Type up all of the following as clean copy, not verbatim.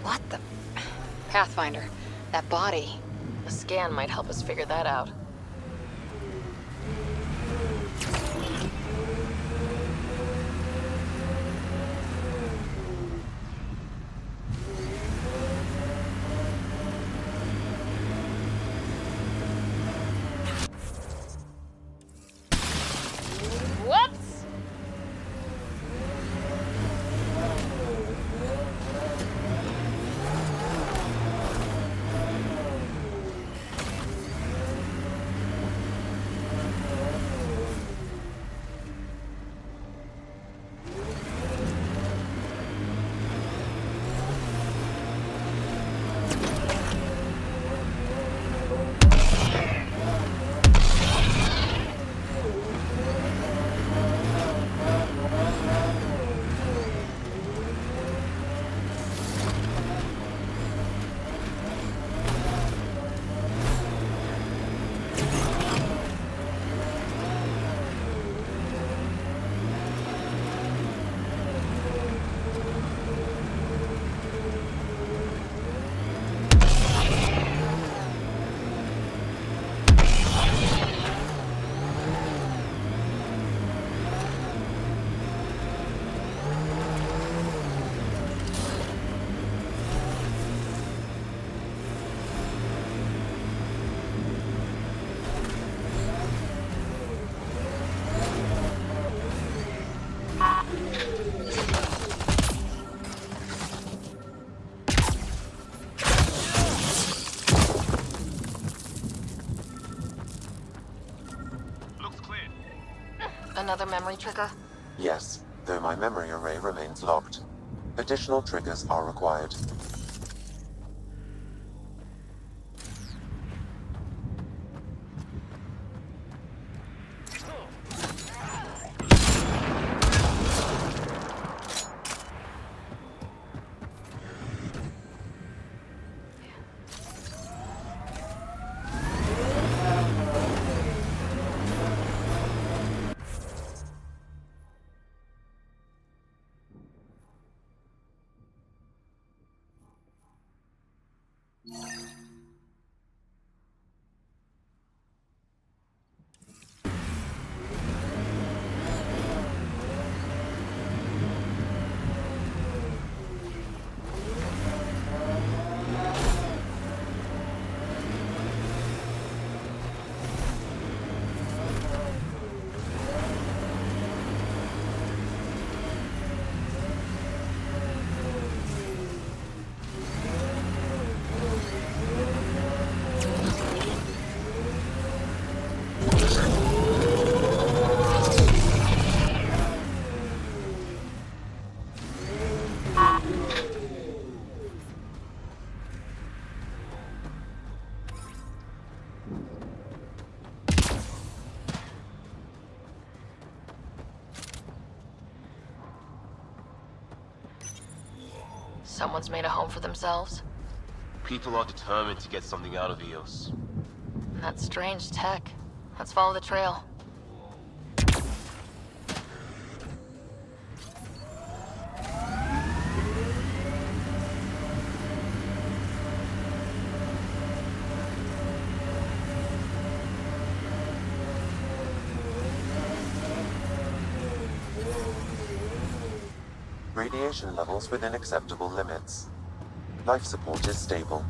What the? Pathfinder, that body. A scan might help us figure that out. Another memory trigger? Yes, though my memory array remains locked. Additional triggers are required. Someone's made a home for themselves. People are determined to get something out of Eos. And that strange tech. Let's follow the trail. Radiation levels within acceptable limits. Life support is stable.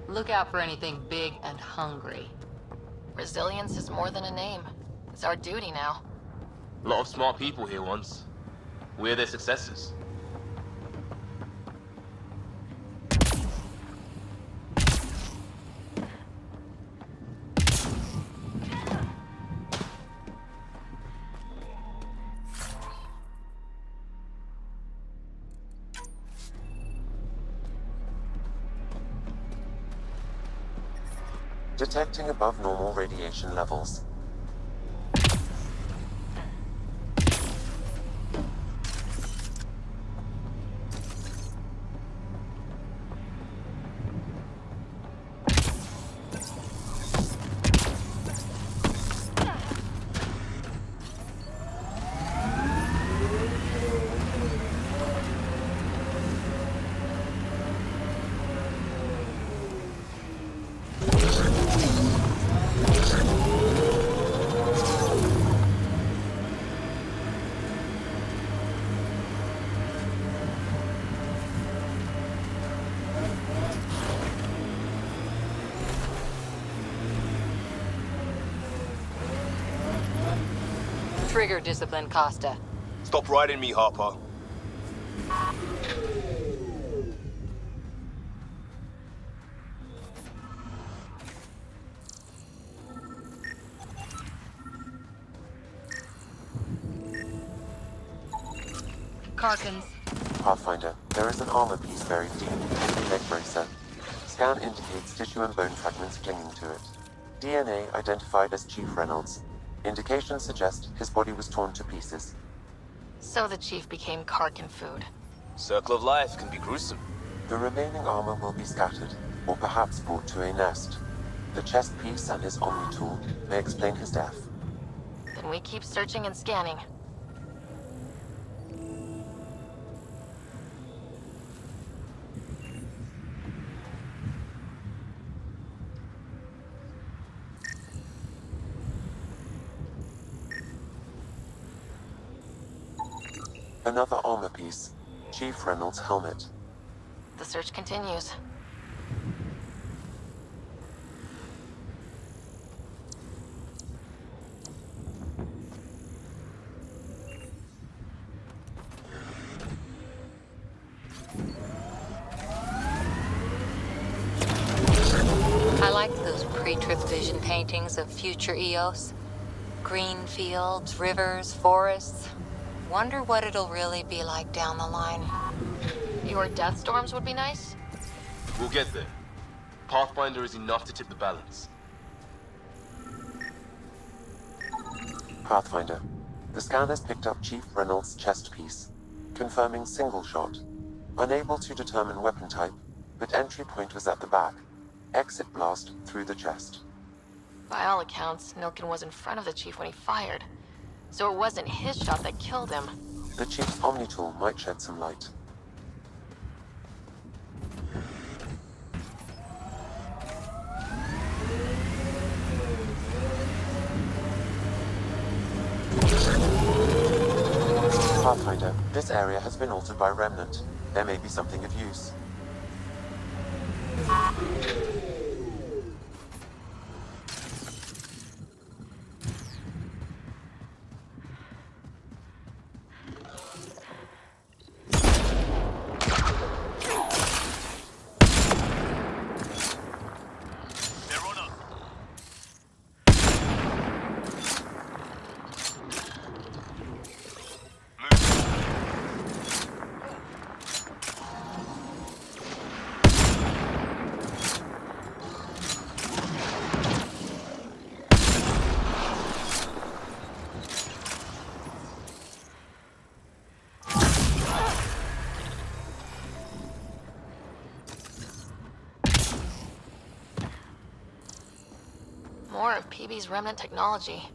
Look out for anything big and hungry. Resilience is more than a name. It's our duty now. A lot of smart people here once. We're their successors. Detecting above normal radiation levels. Trigger discipline, Costa. Stop riding me, Harper. Karkins. Pathfinder, there is an armor piece buried deep into the leg bracer. Scan indicates tissue and bone fragments clinging to it. DNA identified as Chief Reynolds. Indications suggest his body was torn to pieces. So the chief became Karkin food. Circle of life can be gruesome. The remaining armor will be scattered, or perhaps brought to a nest. The chest piece and his Omni tool may explain his death. Then we keep searching and scanning. Another armor piece. Chief Reynolds' helmet. The search continues. I liked those pre-trip vision paintings of future Eos. Green fields, rivers, forests. Wonder what it'll really be like down the line. Your death storms would be nice? We'll get there. Pathfinder is enough to tip the balance. Pathfinder. The scan has picked up Chief Reynolds' chest piece, confirming single shot. Unable to determine weapon type, but entry point was at the back. Exit blast through the chest. By all accounts, Milken was in front of the chief when he fired. So it wasn't his shot that killed him. The Chief's Omni tool might shed some light. Pathfinder, this area has been altered by Remnant. There may be something of use. PB's remnant technology.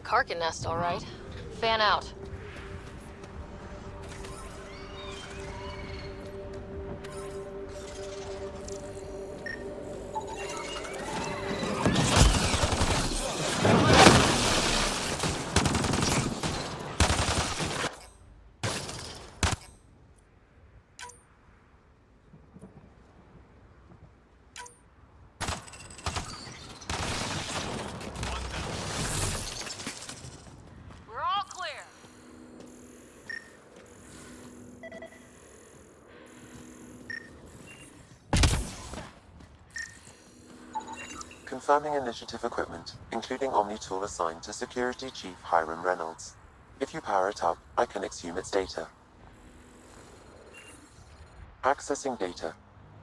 Karkin nest, all right. Fan out. Confirming initiative equipment, including Omni tool assigned to Security Chief Hiram Reynolds. If you power it up, I can exhume its data. Accessing data.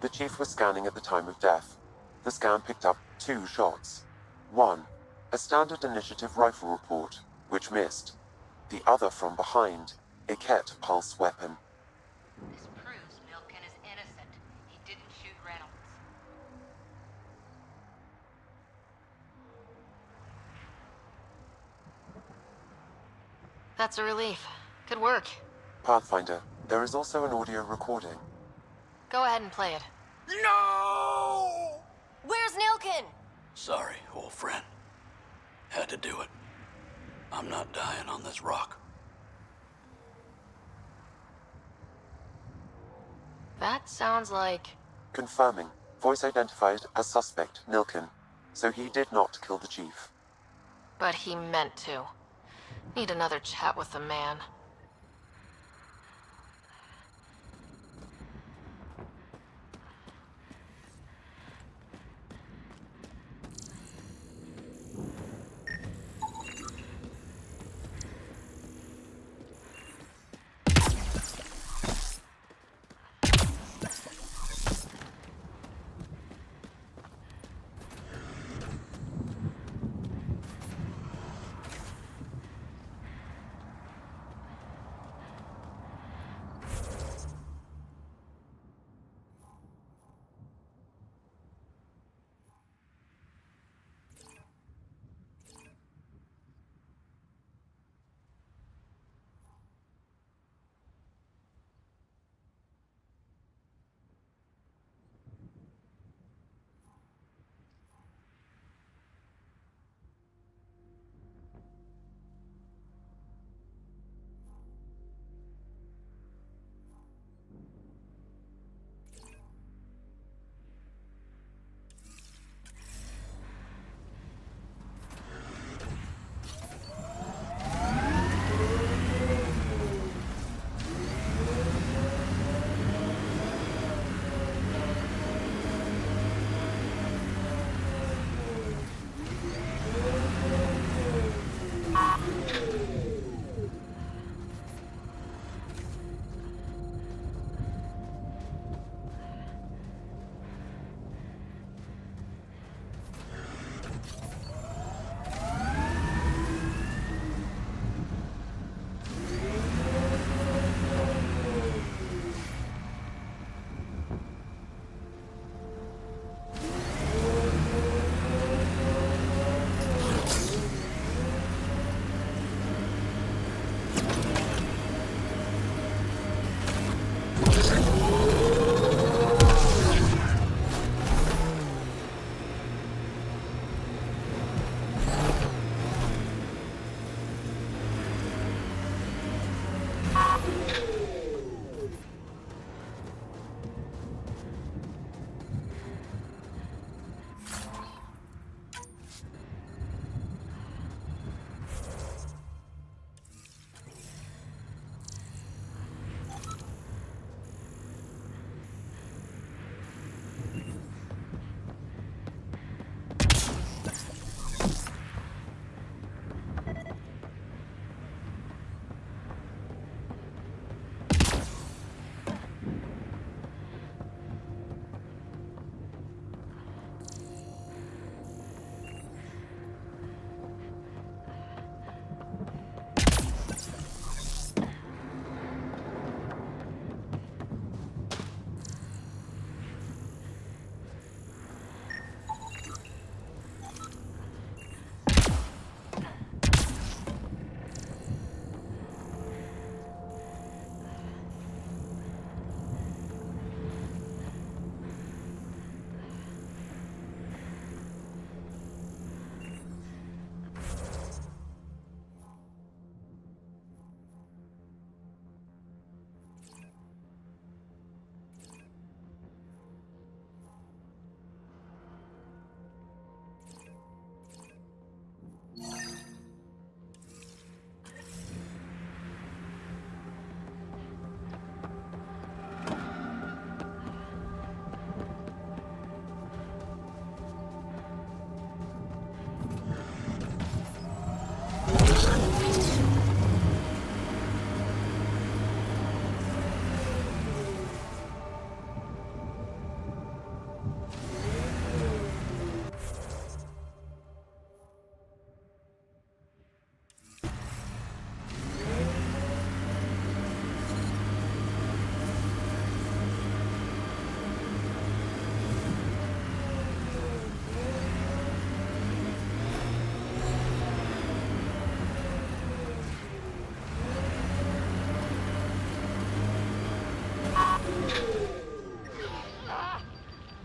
The Chief was scanning at the time of death. The scan picked up 2 shots. 1. A standard initiative rifle report, which missed. The other from behind, a Ket pulse weapon. This proves Milken is innocent. He didn't shoot Reynolds. That's a relief. Good work. Pathfinder, there is also an audio recording. Go ahead and play it. No! Where's Nilken? Sorry, old friend. Had to do it. I'm not dying on this rock. That sounds like... Confirming. Voice identified as suspect, Nilken. So he did not kill the Chief. But he meant to. Need another chat with the man.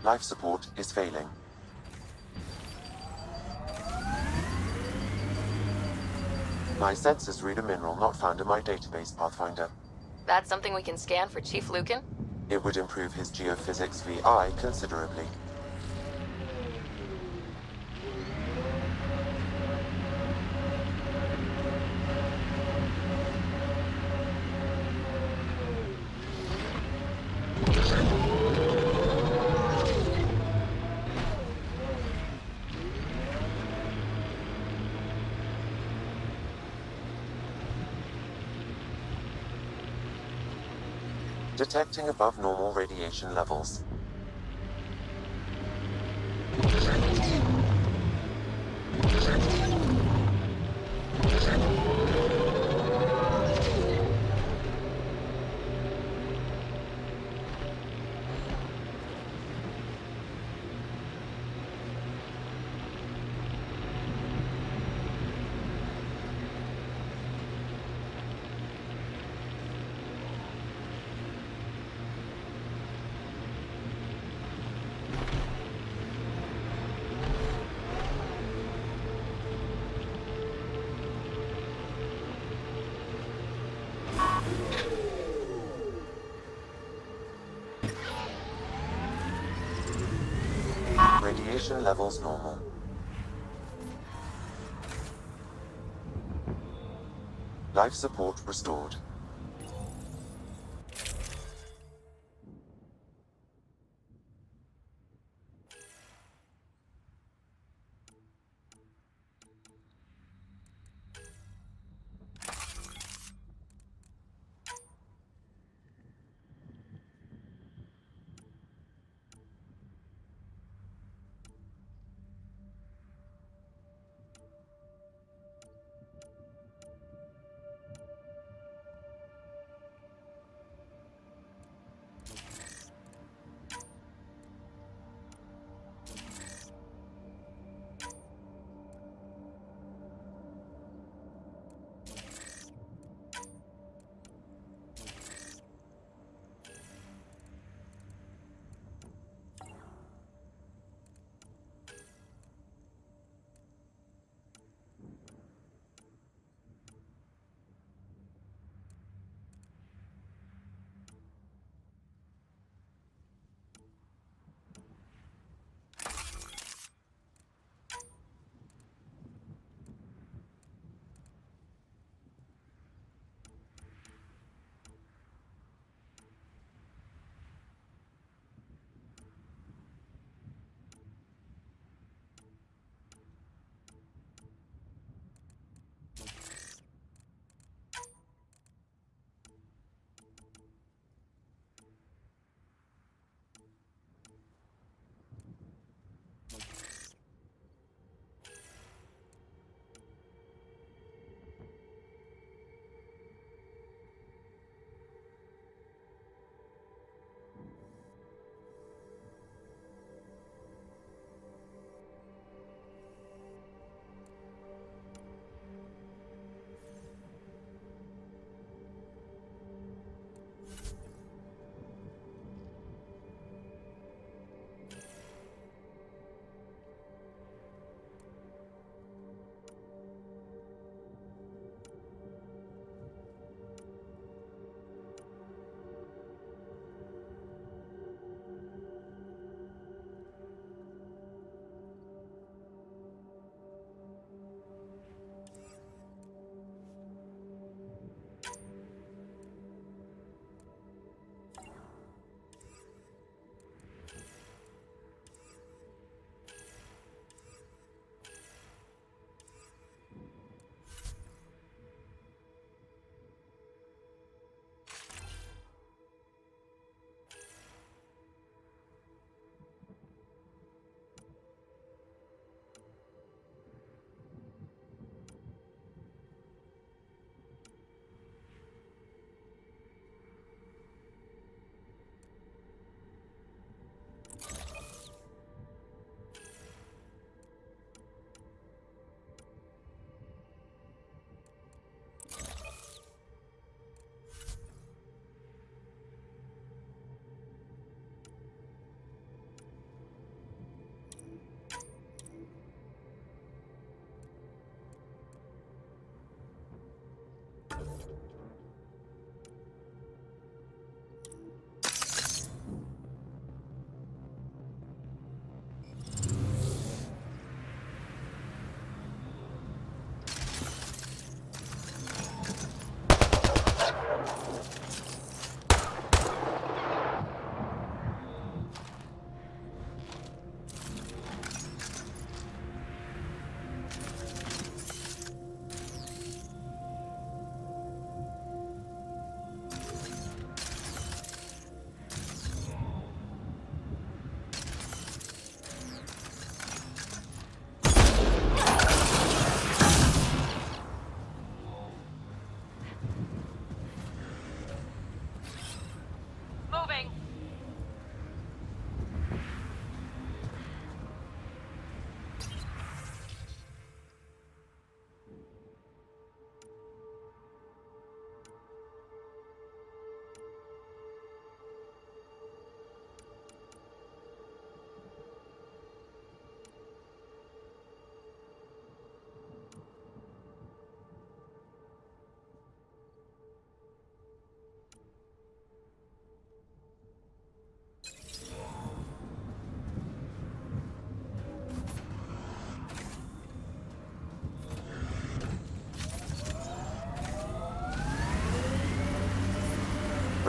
Life support is failing. My sensors read a mineral not found in my database, Pathfinder. That's something we can scan for Chief Lucan? It would improve his geophysics VI considerably. Detecting above normal radiation levels. Radiation levels normal. Life support restored.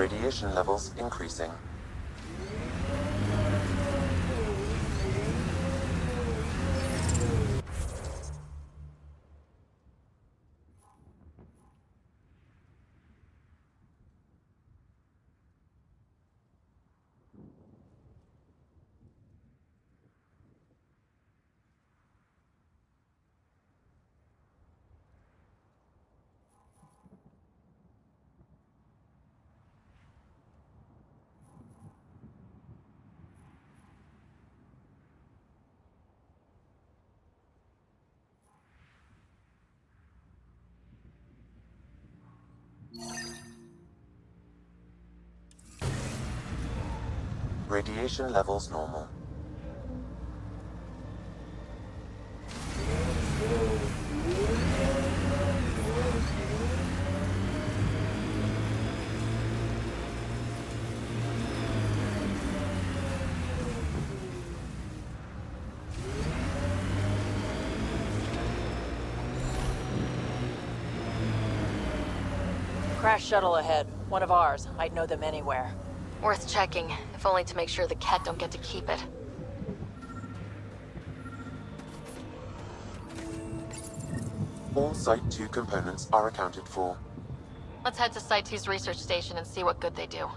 Radiation levels increasing. Radiation levels normal. Crash shuttle ahead. One of ours. I'd know them anywhere. Worth checking, if only to make sure the Ket don't get to keep it. All Site 2 components are accounted for. Let's head to Site 2's research station and see what good they do.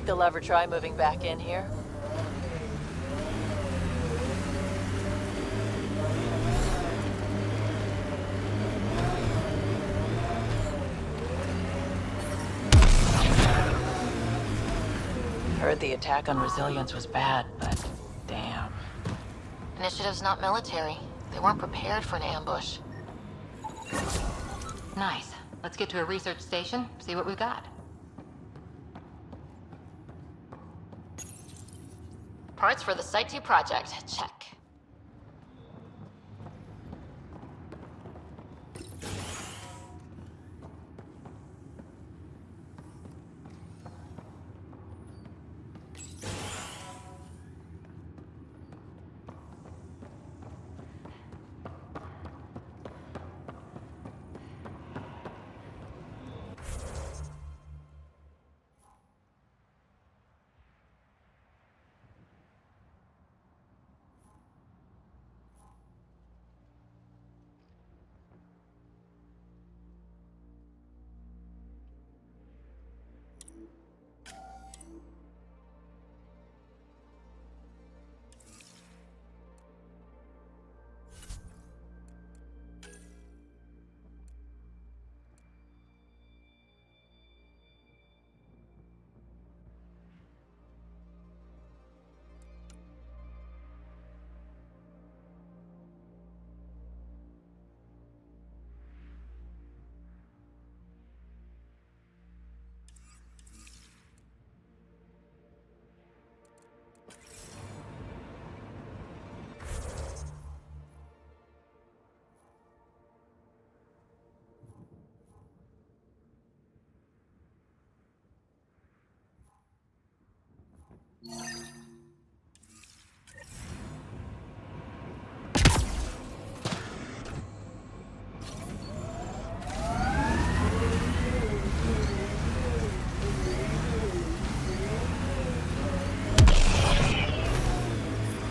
they'll ever try moving back in here? Heard the attack on Resilience was bad, but damn. Initiative's not military. They weren't prepared for an ambush. Nice. Let's get to a research station, see what we've got. Parts for the Site 2 project. Check.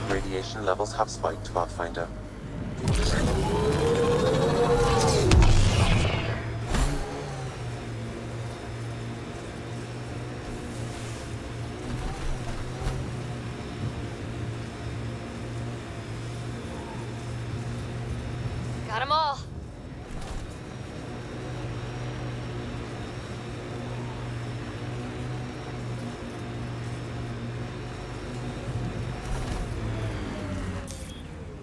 Radiation levels have spiked, Pathfinder. Got 'em all.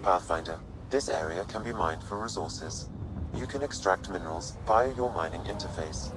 Pathfinder, this area can be mined for resources. You can extract minerals via your mining interface.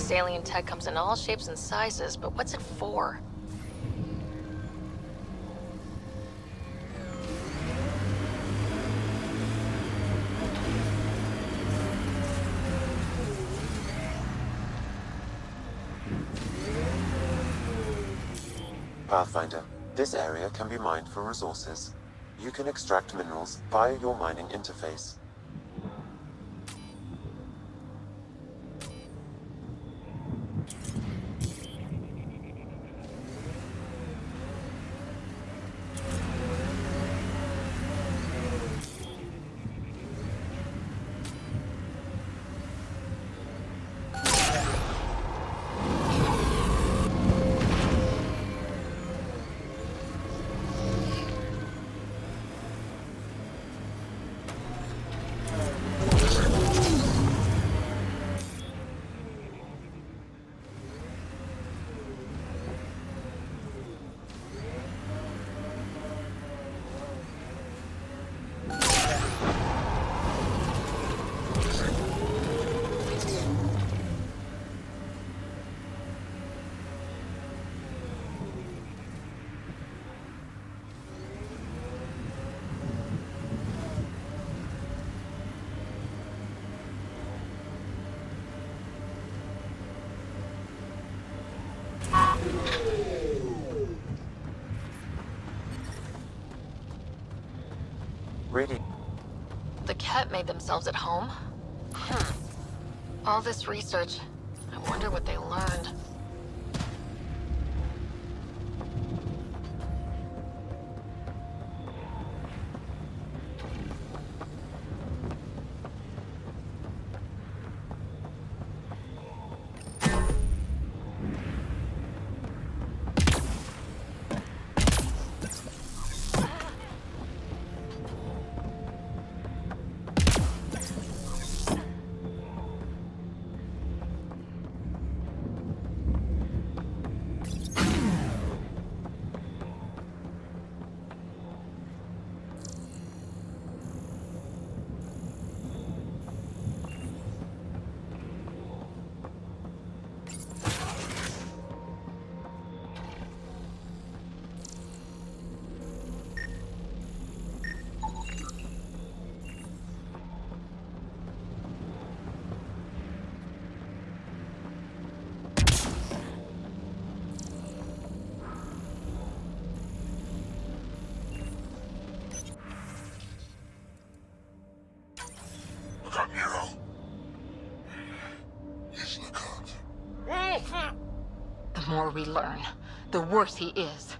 This alien tech comes in all shapes and sizes, but what's it for? Pathfinder, this area can be mined for resources. You can extract minerals via your mining interface. Reading. The Ket made themselves at home? All this research, I wonder what they learned. The more we learn, the worse he is.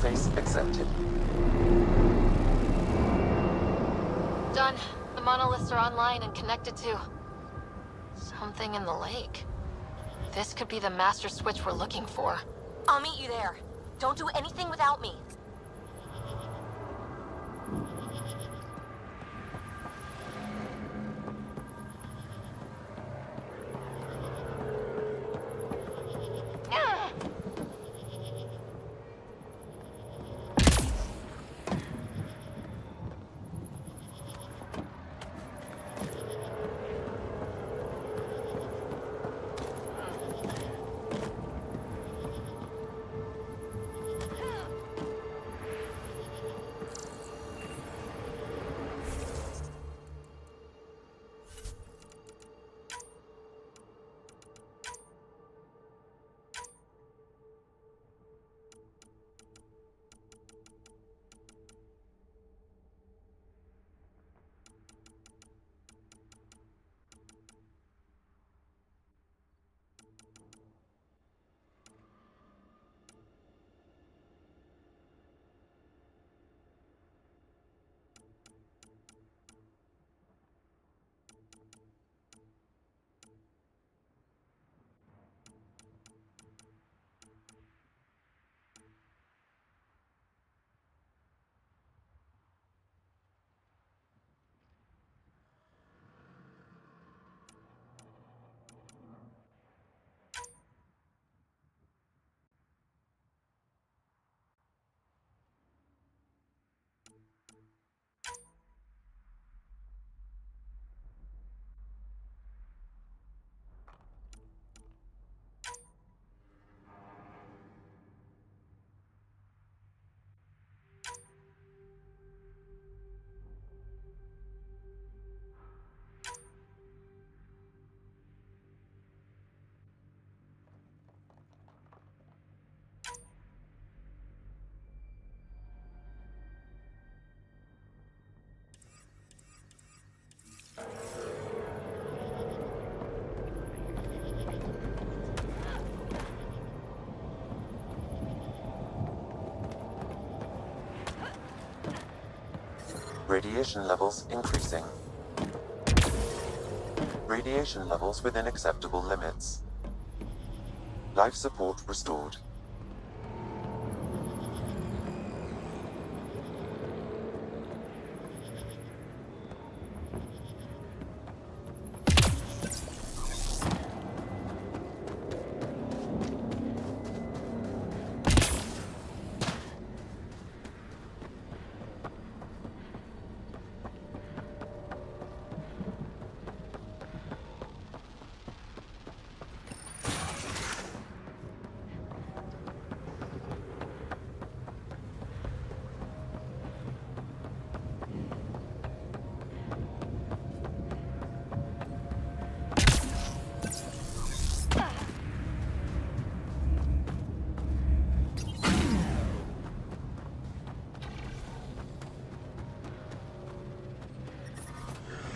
Interface accepted. Done. The monoliths are online and connected to something in the lake. This could be the master switch we're looking for. I'll meet you there. Don't do anything without me. Radiation levels increasing. Radiation levels within acceptable limits. Life support restored.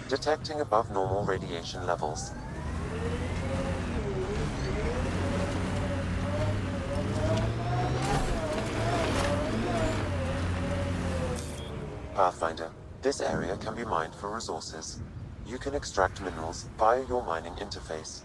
Detecting above normal radiation levels. Pathfinder. This area can be mined for resources. You can extract minerals via your mining interface.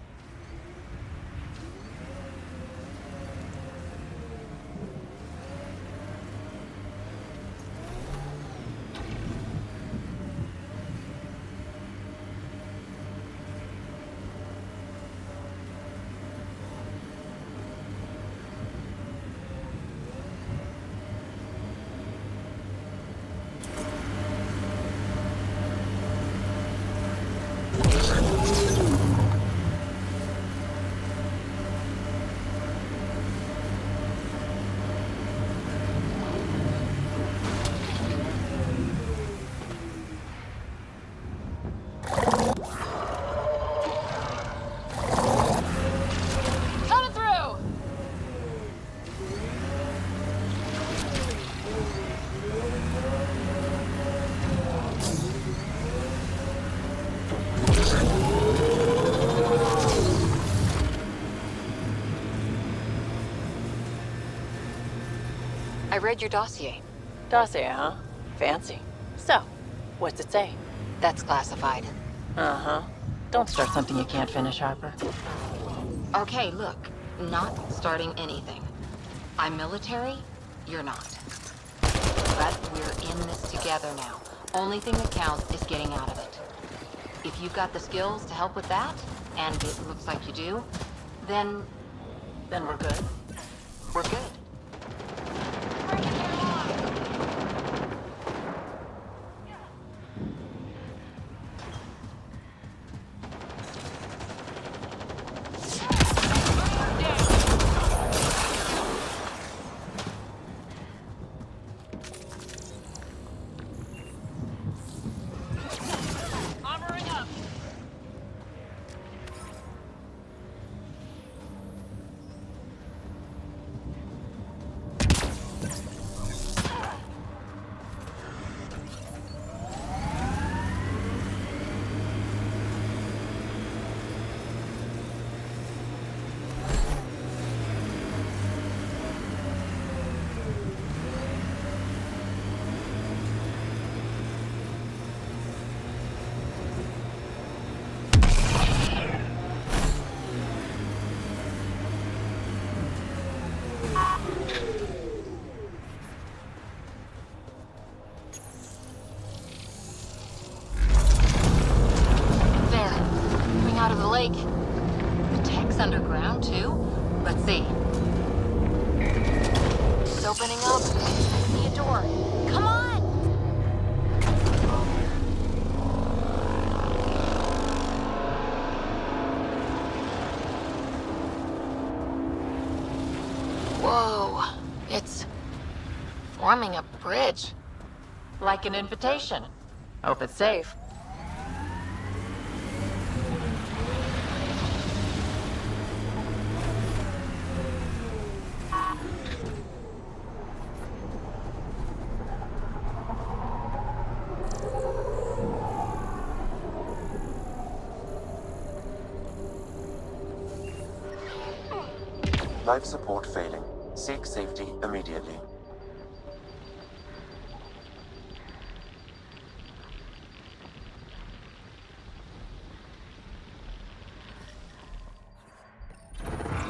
I read your dossier. Dossier, huh? Fancy. So, what's it say? That's classified. Uh-huh. Don't start something you can't finish, Harper. Okay, look. Not starting anything. I'm military, you're not. But we're in this together now. Only thing that counts is getting out of it. If you've got the skills to help with that, and it looks like you do, then Then we're good. we're good. Out of the lake. The tech's underground, too. Let's see. It's opening up. I see a door. Come on! Whoa. It's forming a bridge. Like an invitation. Hope it's safe. Life support failing. Seek safety immediately.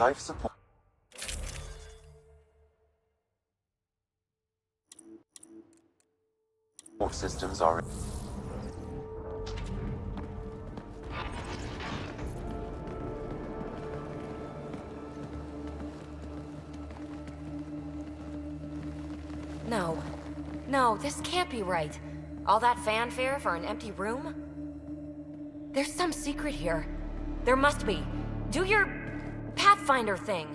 Life support systems are No. No, this can't be right. All that fanfare for an empty room? There's some secret here. There must be. Do your Pathfinder thing.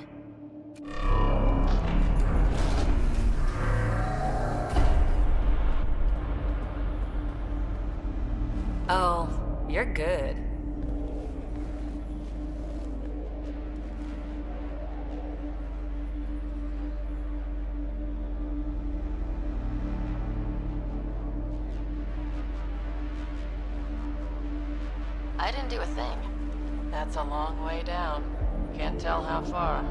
Oh, you're good. I didn't do a thing. That's a long way down. Can't tell how far.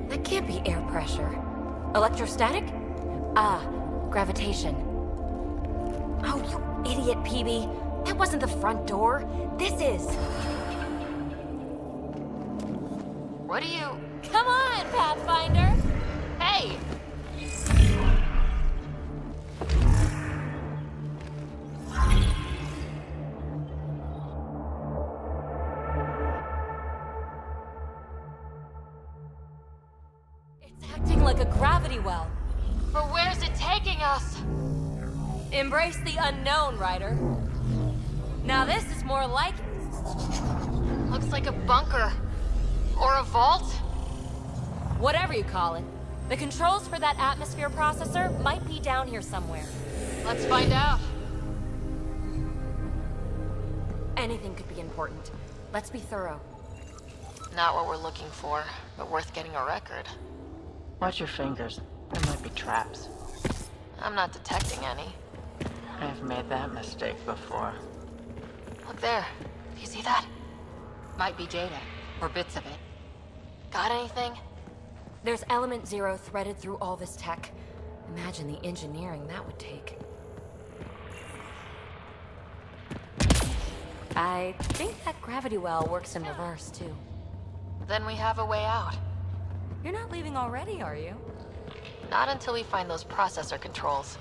That can't be air pressure. Electrostatic? Ah, gravitation. Oh, you idiot, PB. That wasn't the front door. This is. What do you... Come on, Pathfinder! Hey! It's acting like a gravity well. But where's it taking us? Embrace the unknown, Ryder. Now this is more like it. Looks like a bunker. Or a vault? Whatever you call it. The controls for that atmosphere processor might be down here somewhere. Let's find out. Anything could be important. Let's be thorough. Not what we're looking for, but worth getting a record. Watch your fingers. There might be traps. I'm not detecting any. I've made that mistake before. Look there. Do you see that? Might be data, or bits of it. Got anything? There's element 0 threaded through all this tech. Imagine the engineering that would take. I think that gravity well works in reverse, too. Then we have a way out. You're not leaving already, are you? Not until we find those processor controls.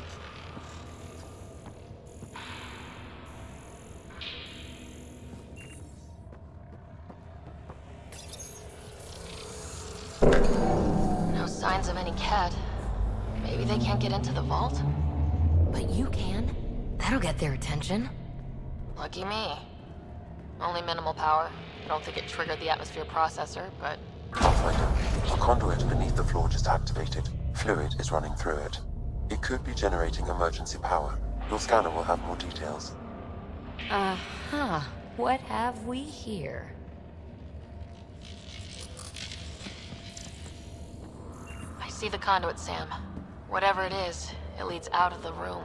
No signs of any cat. Maybe they can't get into the vault? But you can. That'll get their attention. Lucky me. Only minimal power. I don't think it triggered the atmosphere processor, but... Pathfinder. A conduit beneath the floor just activated. Fluid is running through it. It could be generating emergency power. Your scanner will have more details. Uh-huh. What have we here? I see the conduit, Sam. Whatever it is, it leads out of the room.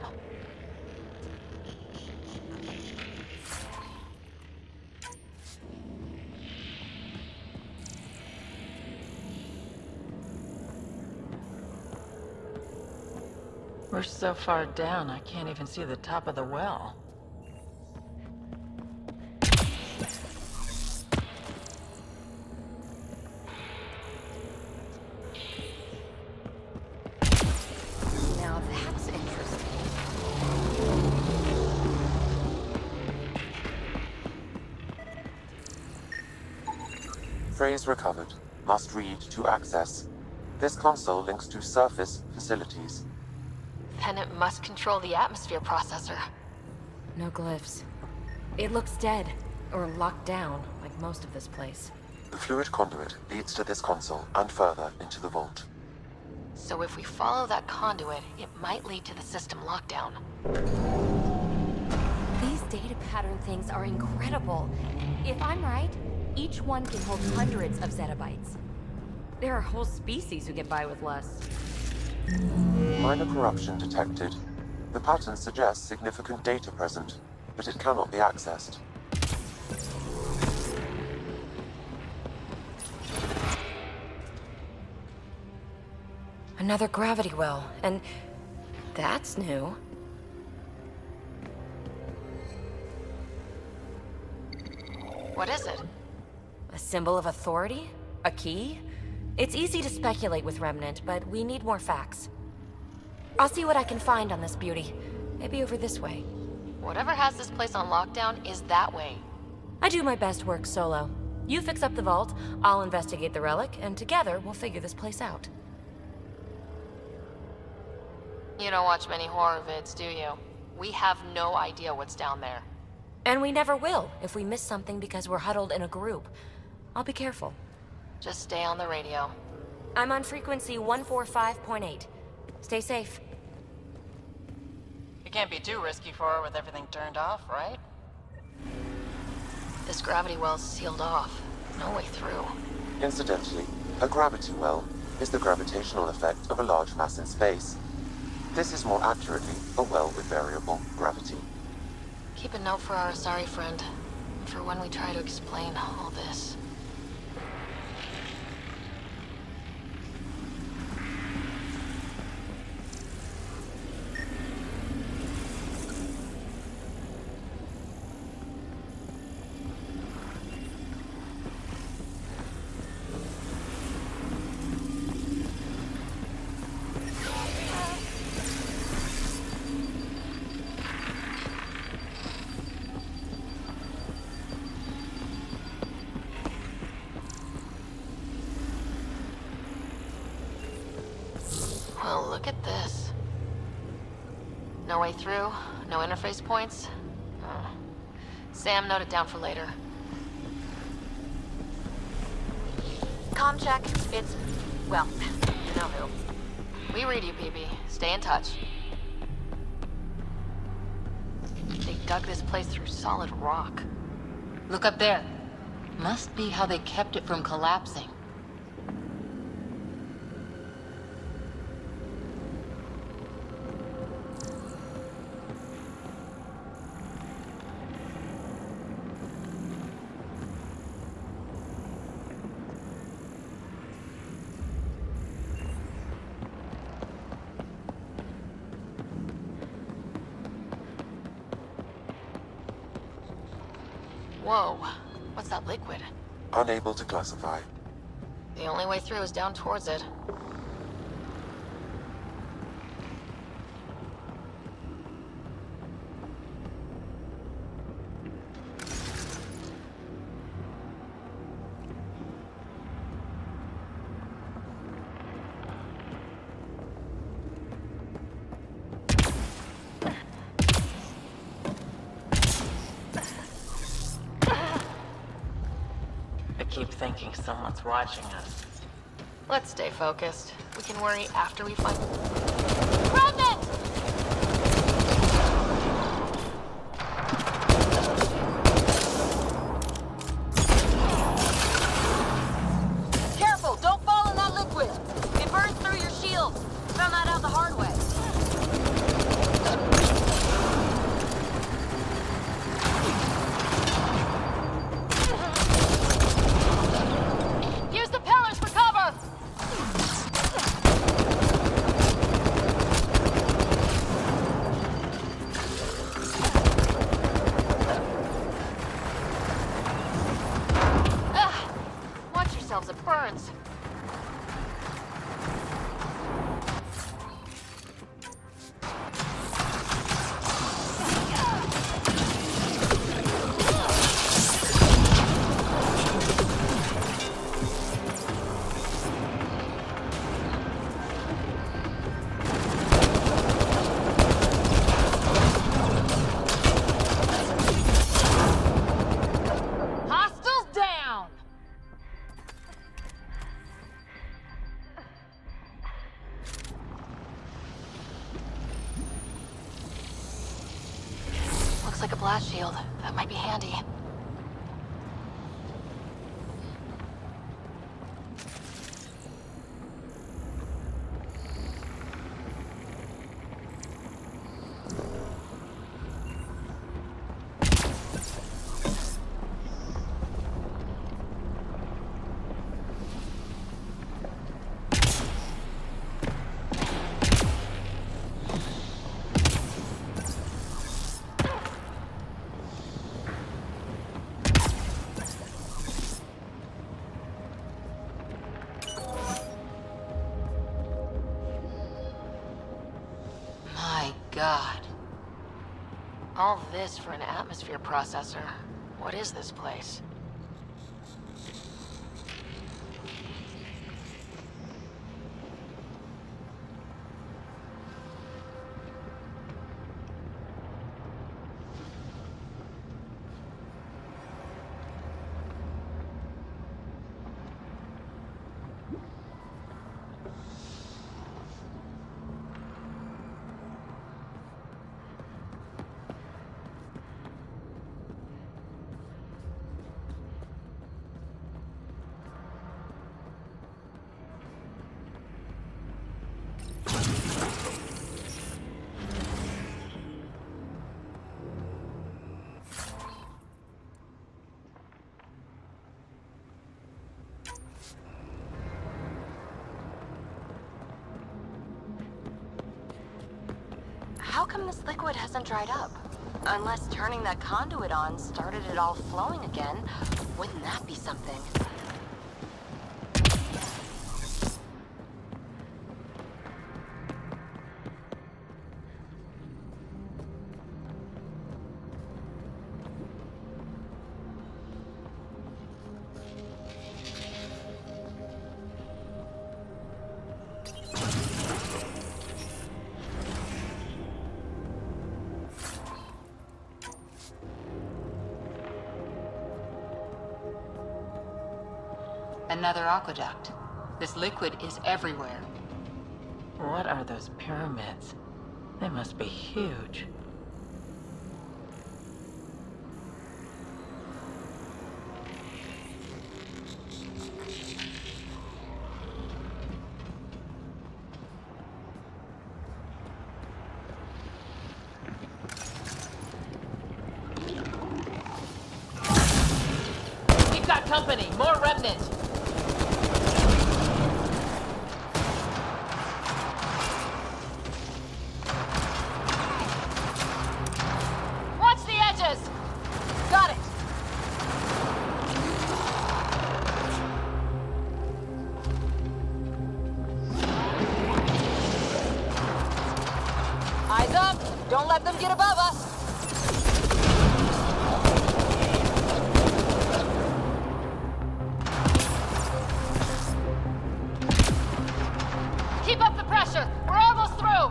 We're so far down, I can't even see the top of the well. Now that's interesting. Phrase recovered. Must read to access. This console links to surface facilities. Then it must control the atmosphere processor. No glyphs. It looks dead, or locked down, like most of this place. The fluid conduit leads to this console and further into the vault. So if we follow that conduit, it might lead to the system lockdown. These data pattern things are incredible. If I'm right, each one can hold hundreds of zettabytes. There are whole species who get by with less. Minor corruption detected. The pattern suggests significant data present, but it cannot be accessed. Another gravity well, and That's new. What is it? A symbol of authority? A key? It's easy to speculate with Remnant, but we need more facts. I'll see what I can find on this beauty. Maybe over this way. Whatever has this place on lockdown is that way. I do my best work solo. You fix up the vault, I'll investigate the relic, and together we'll figure this place out. You don't watch many horror vids, do you? We have no idea what's down there. And we never will if we miss something because we're huddled in a group. I'll be careful. Just stay on the radio. I'm on frequency 145.8. Stay safe. It can't be too risky for her with everything turned off, right? This gravity well's sealed off. No way through. Incidentally, a gravity well is the gravitational effect of a large mass in space. This is more accurately a well with variable gravity. Keep a note for our Asari friend, for when we try to explain all this. Well, look at this. No way through, no interface points. Sam, note it down for later. Comm check. It's... well, you know who. We read you, PB. Stay in touch. They dug this place through solid rock. Look up there. Must be how they kept it from collapsing. Whoa, what's that liquid? Unable to classify. The only way through is down towards it. I keep thinking someone's watching us. Let's stay focused. We can worry after we find... Careful! Don't fall in that liquid! It burns through your shield! Found that out the hard way. Use the pillars for cover! Watch yourselves, it burns. Hostiles down! Looks like a blast shield. That might be handy. God. All this for an atmosphere processor. What is this place? How come this liquid hasn't dried up? Unless turning that conduit on started it all flowing again. Wouldn't that be something? Another aqueduct. This liquid is everywhere. What are those pyramids? They must be huge. We've got company. More remnants. Don't let them get above us! Keep up the pressure! We're almost through!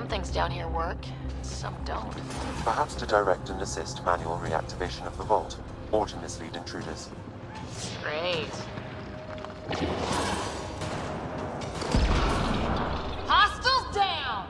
Things down here work, some don't. Perhaps to direct and assist manual reactivation of the vault, or to mislead intruders. Great. Hostiles down!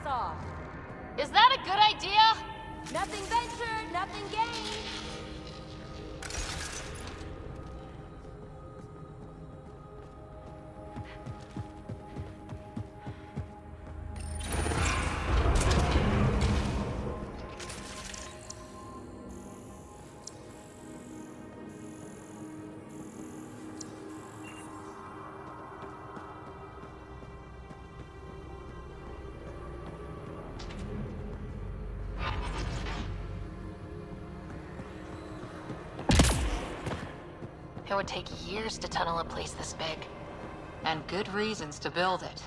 off. Is that a good idea? Nothing ventured, nothing gained. It would take years to tunnel a place this big. And good reasons to build it.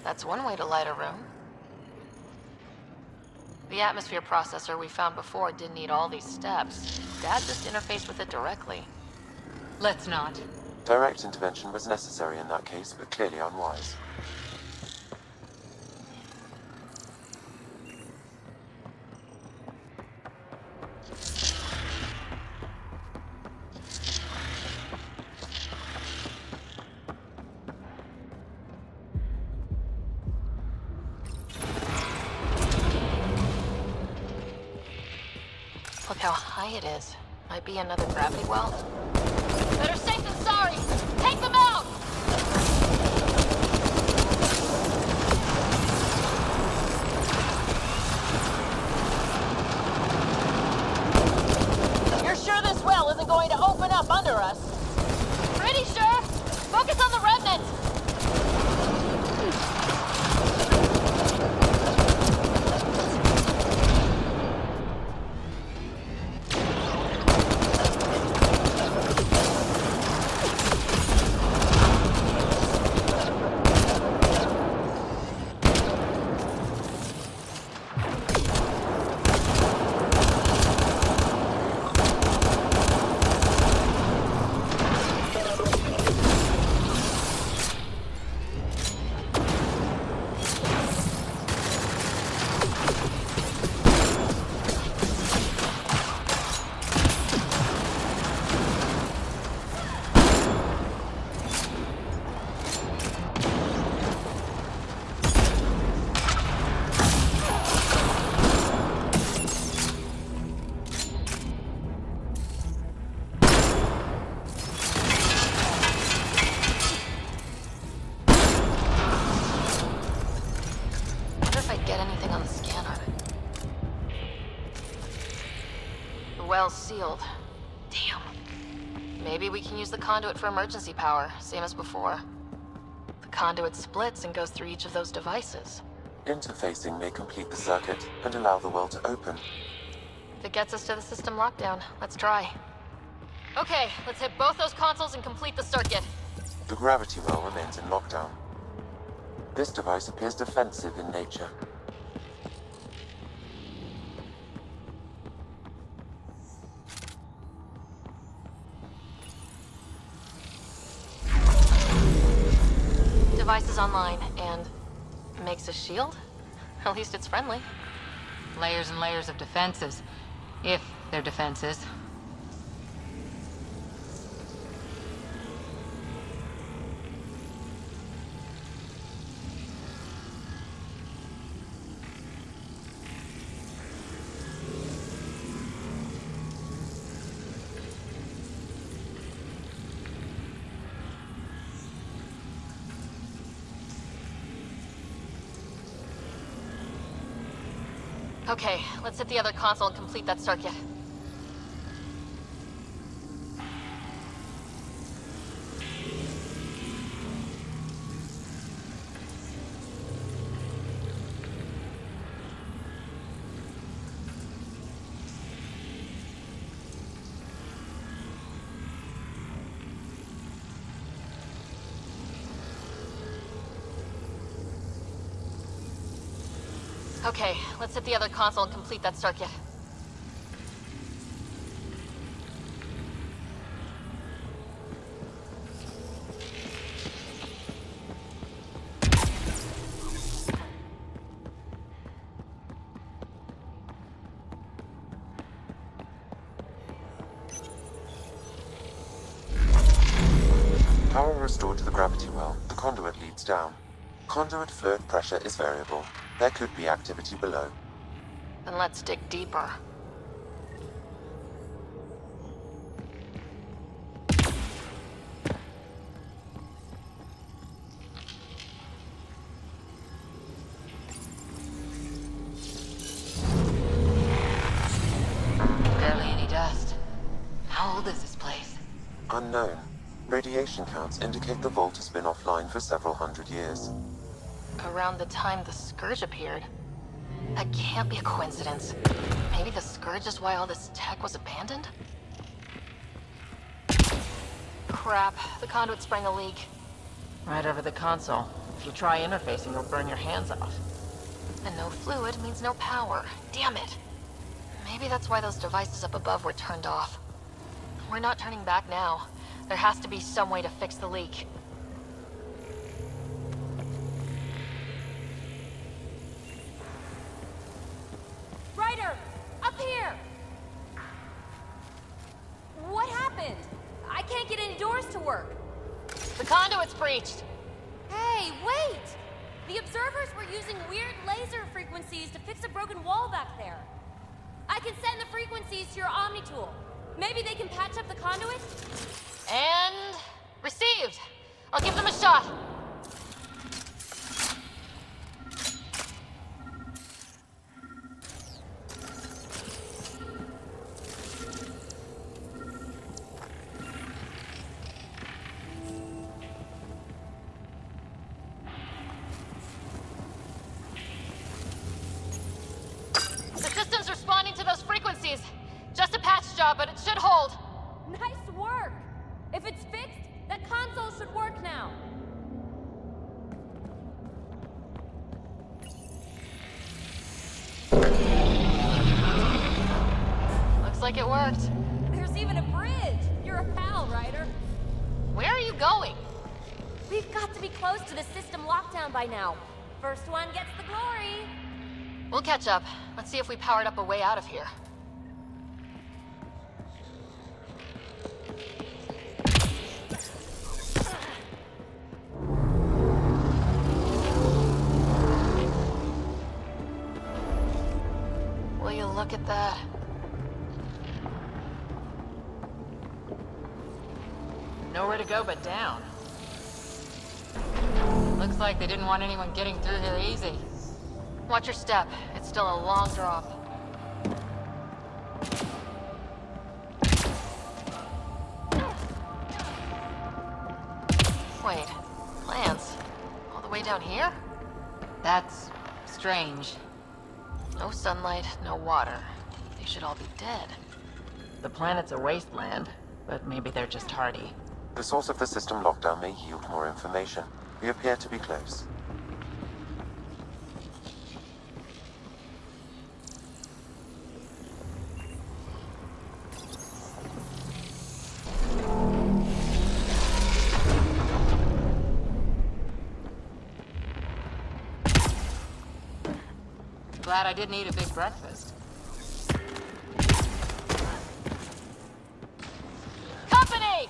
That's one way to light a room. The atmosphere processor we found before didn't need all these steps. Dad just interfaced with it directly. Let's not. Direct intervention was necessary in that case, but clearly unwise. Look how high it is. Might be another gravity well. Better safe than sorry! Take them out! You're sure this well isn't going to open up under us? Pretty sure! Focus on the remnants! Well sealed. Damn. Maybe we can use the conduit for emergency power, same as before. The conduit splits and goes through each of those devices. Interfacing may complete the circuit and allow the well to open. If it gets us to the system lockdown, let's try. Okay, let's hit both those consoles and complete the circuit. The gravity well remains in lockdown. This device appears defensive in nature. Device is online and makes a shield? At least it's friendly. Layers and layers of defenses. If they're defenses. Okay, let's hit the other console and complete that circuit. Okay, let's hit the other console and complete that circuit. Power restored to the gravity well. The conduit leads down. Conduit fluid pressure is variable. There could be activity below. Then let's dig deeper. Barely any dust. How old is this place? Unknown. Radiation counts indicate the vault has been offline for several hundred years. Around the time the Scourge appeared. That can't be a coincidence. Maybe the Scourge is why all this tech was abandoned? Crap, the conduit sprang a leak. Right over the console. If you try interfacing, you'll burn your hands off. And no fluid means no power. Damn it. Maybe that's why those devices up above were turned off. We're not turning back now. There has to be some way to fix the leak. Ryder! Up here! What happened? I can't get any doors to work. The conduit's breached. Hey, wait! The observers were using weird laser frequencies to fix a broken wall back there. I can send the frequencies to your Omni tool. Maybe they can patch up the conduit? And received. I'll give them a shot. The system's responding to those frequencies. Just a patch job, but it should hold. Nice work! If it's fixed, that console should work now. Looks like it worked. There's even a bridge! You're a pal, Ryder. Where are you going? We've got to be close to the system lockdown by now. First one gets the glory. We'll catch up. Let's see if we powered up a way out of here. Will you look at that? Nowhere to go but down. Looks like they didn't want anyone getting through here easy. Watch your step. It's still a long drop. Wait, plants? All the way down here? That's strange. No sunlight, no water. They should all be dead. The planet's a wasteland, but maybe they're just hardy. The source of the system lockdown may yield more information. We appear to be close. Glad I didn't eat a big breakfast. Company!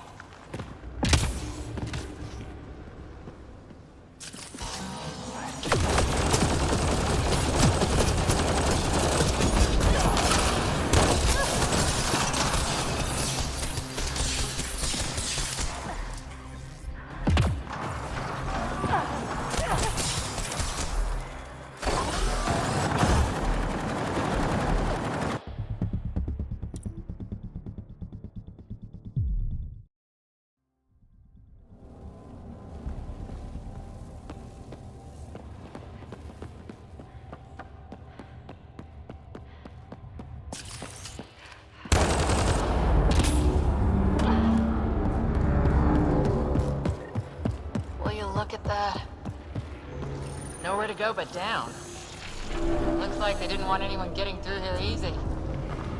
Will you look at that? Nowhere to go but down. Looks like they didn't want anyone getting through here easy.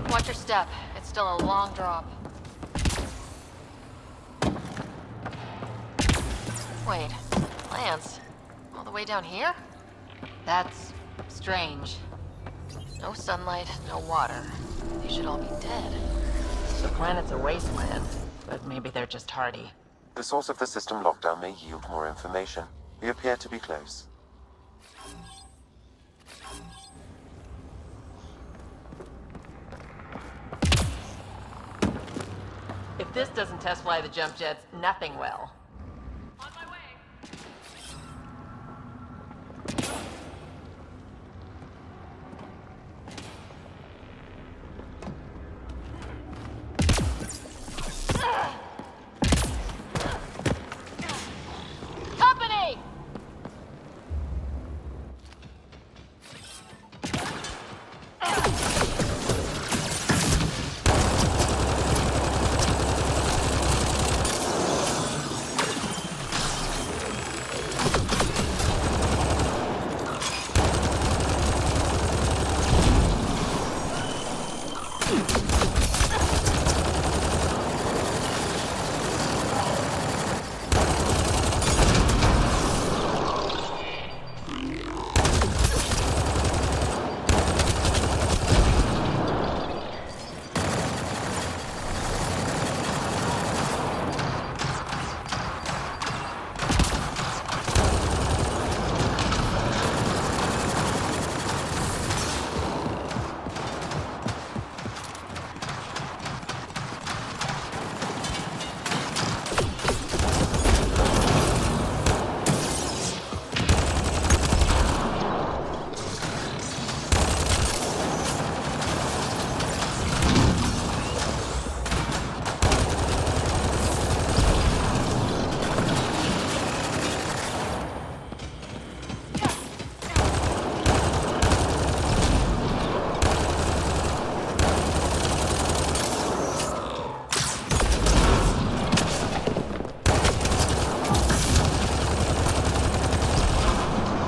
Watch your step. It's still a long drop. Wait, plants? All the way down here? That's strange. No sunlight, no water. They should all be dead. The planet's a wasteland, but maybe they're just hardy. The source of the system lockdown may yield more information. We appear to be close. If this doesn't test fly the jump jets, nothing will. On my way. Company!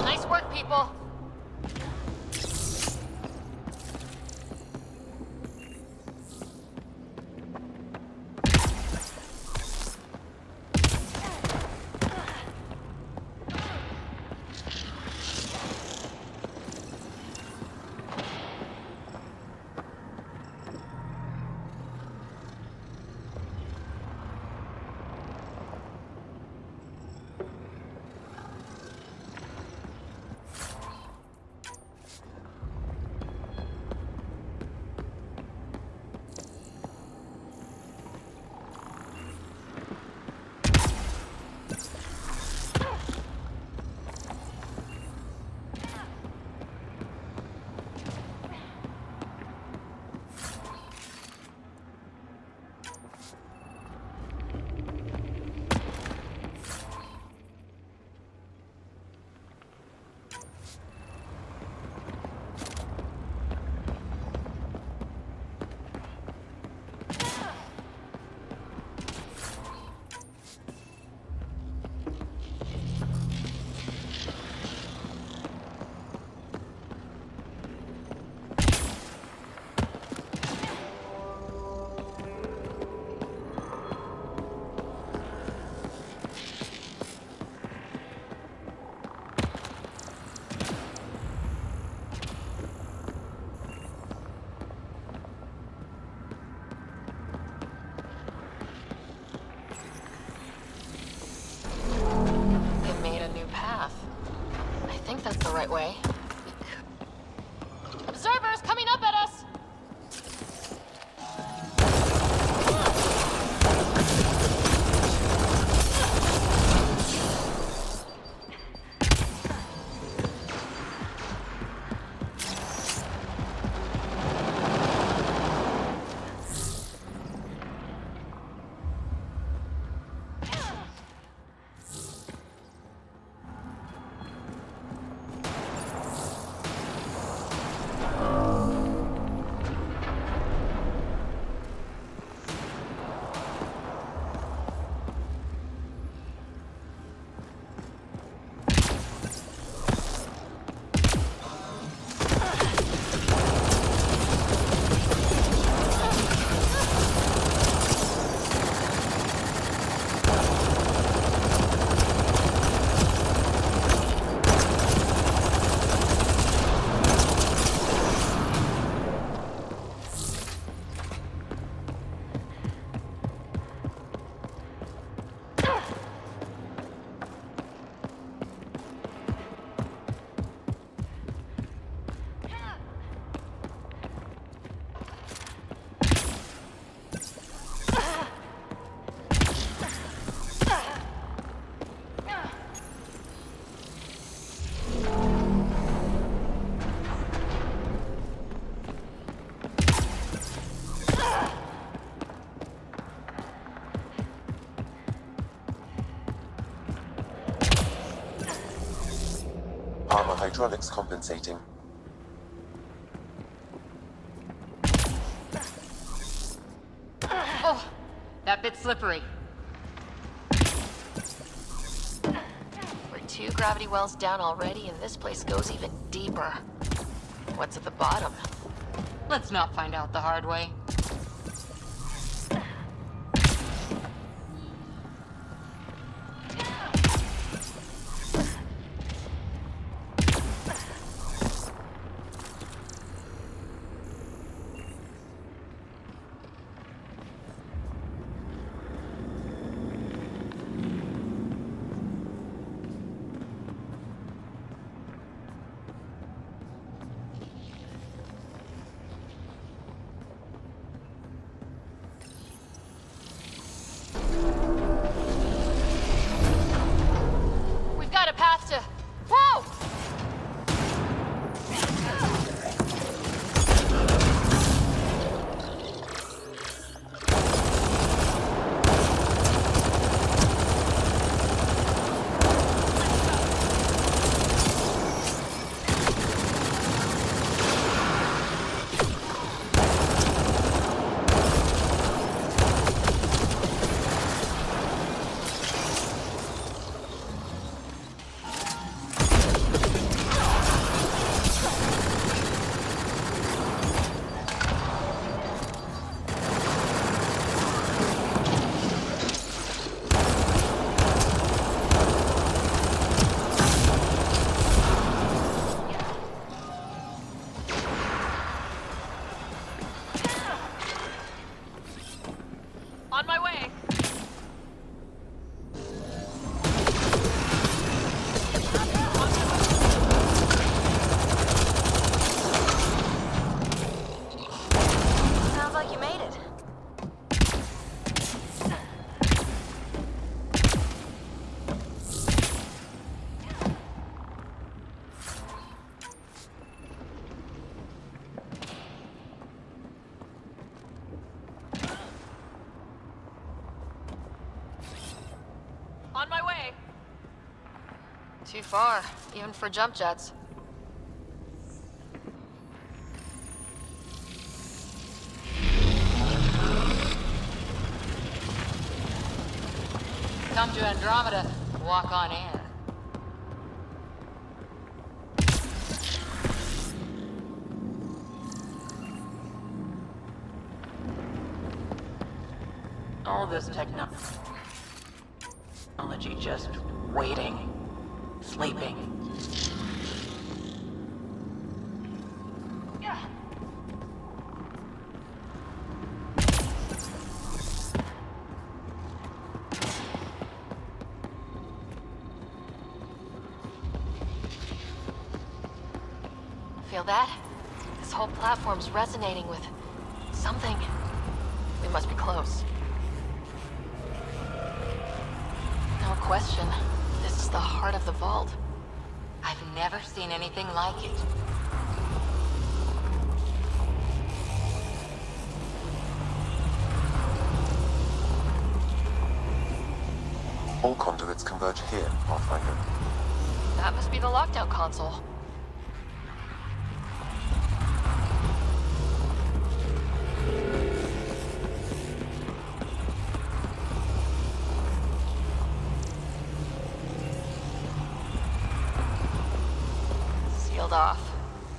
Nice work, people. That's the right way. Observers coming up at us! Armor hydraulics compensating. Oh, that bit's slippery. We're 2 gravity wells down already, and this place goes even deeper. What's at the bottom? Let's not find out the hard way. Too far, even for jump jets. Come to Andromeda, walk on air. All this technology just waiting, sleeping. Feel that? This whole platform's resonating with something. We must be close. No question. This is the heart of the vault. I've never seen anything like it. All conduits converge here, Pathfinder. That must be the lockdown console. Sealed off.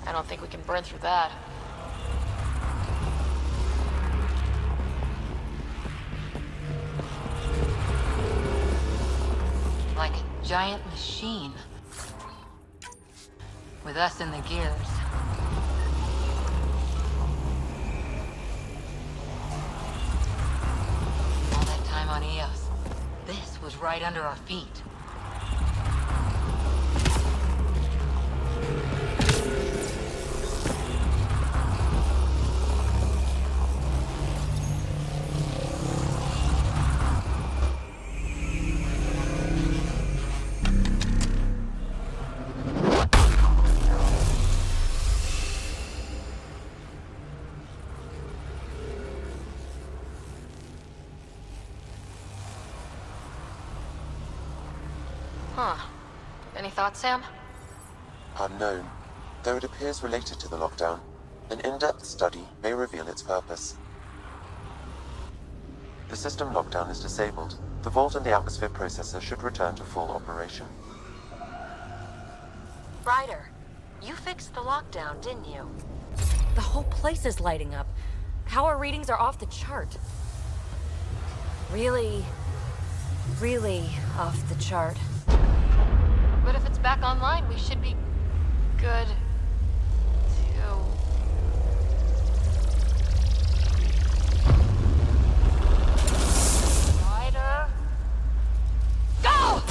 I don't think we can burn through that. Like a giant machine. With us in the gears. All that time on Eos, this was right under our feet. Huh. Any thoughts, Sam? Unknown. Though it appears related to the lockdown, an in-depth study may reveal its purpose. The system lockdown is disabled. The vault and the atmosphere processor should return to full operation. Ryder, you fixed the lockdown, didn't you? The whole place is lighting up. Power readings are off the chart. Really off the chart. But if it's back online, we should be good to... Ryder? Go!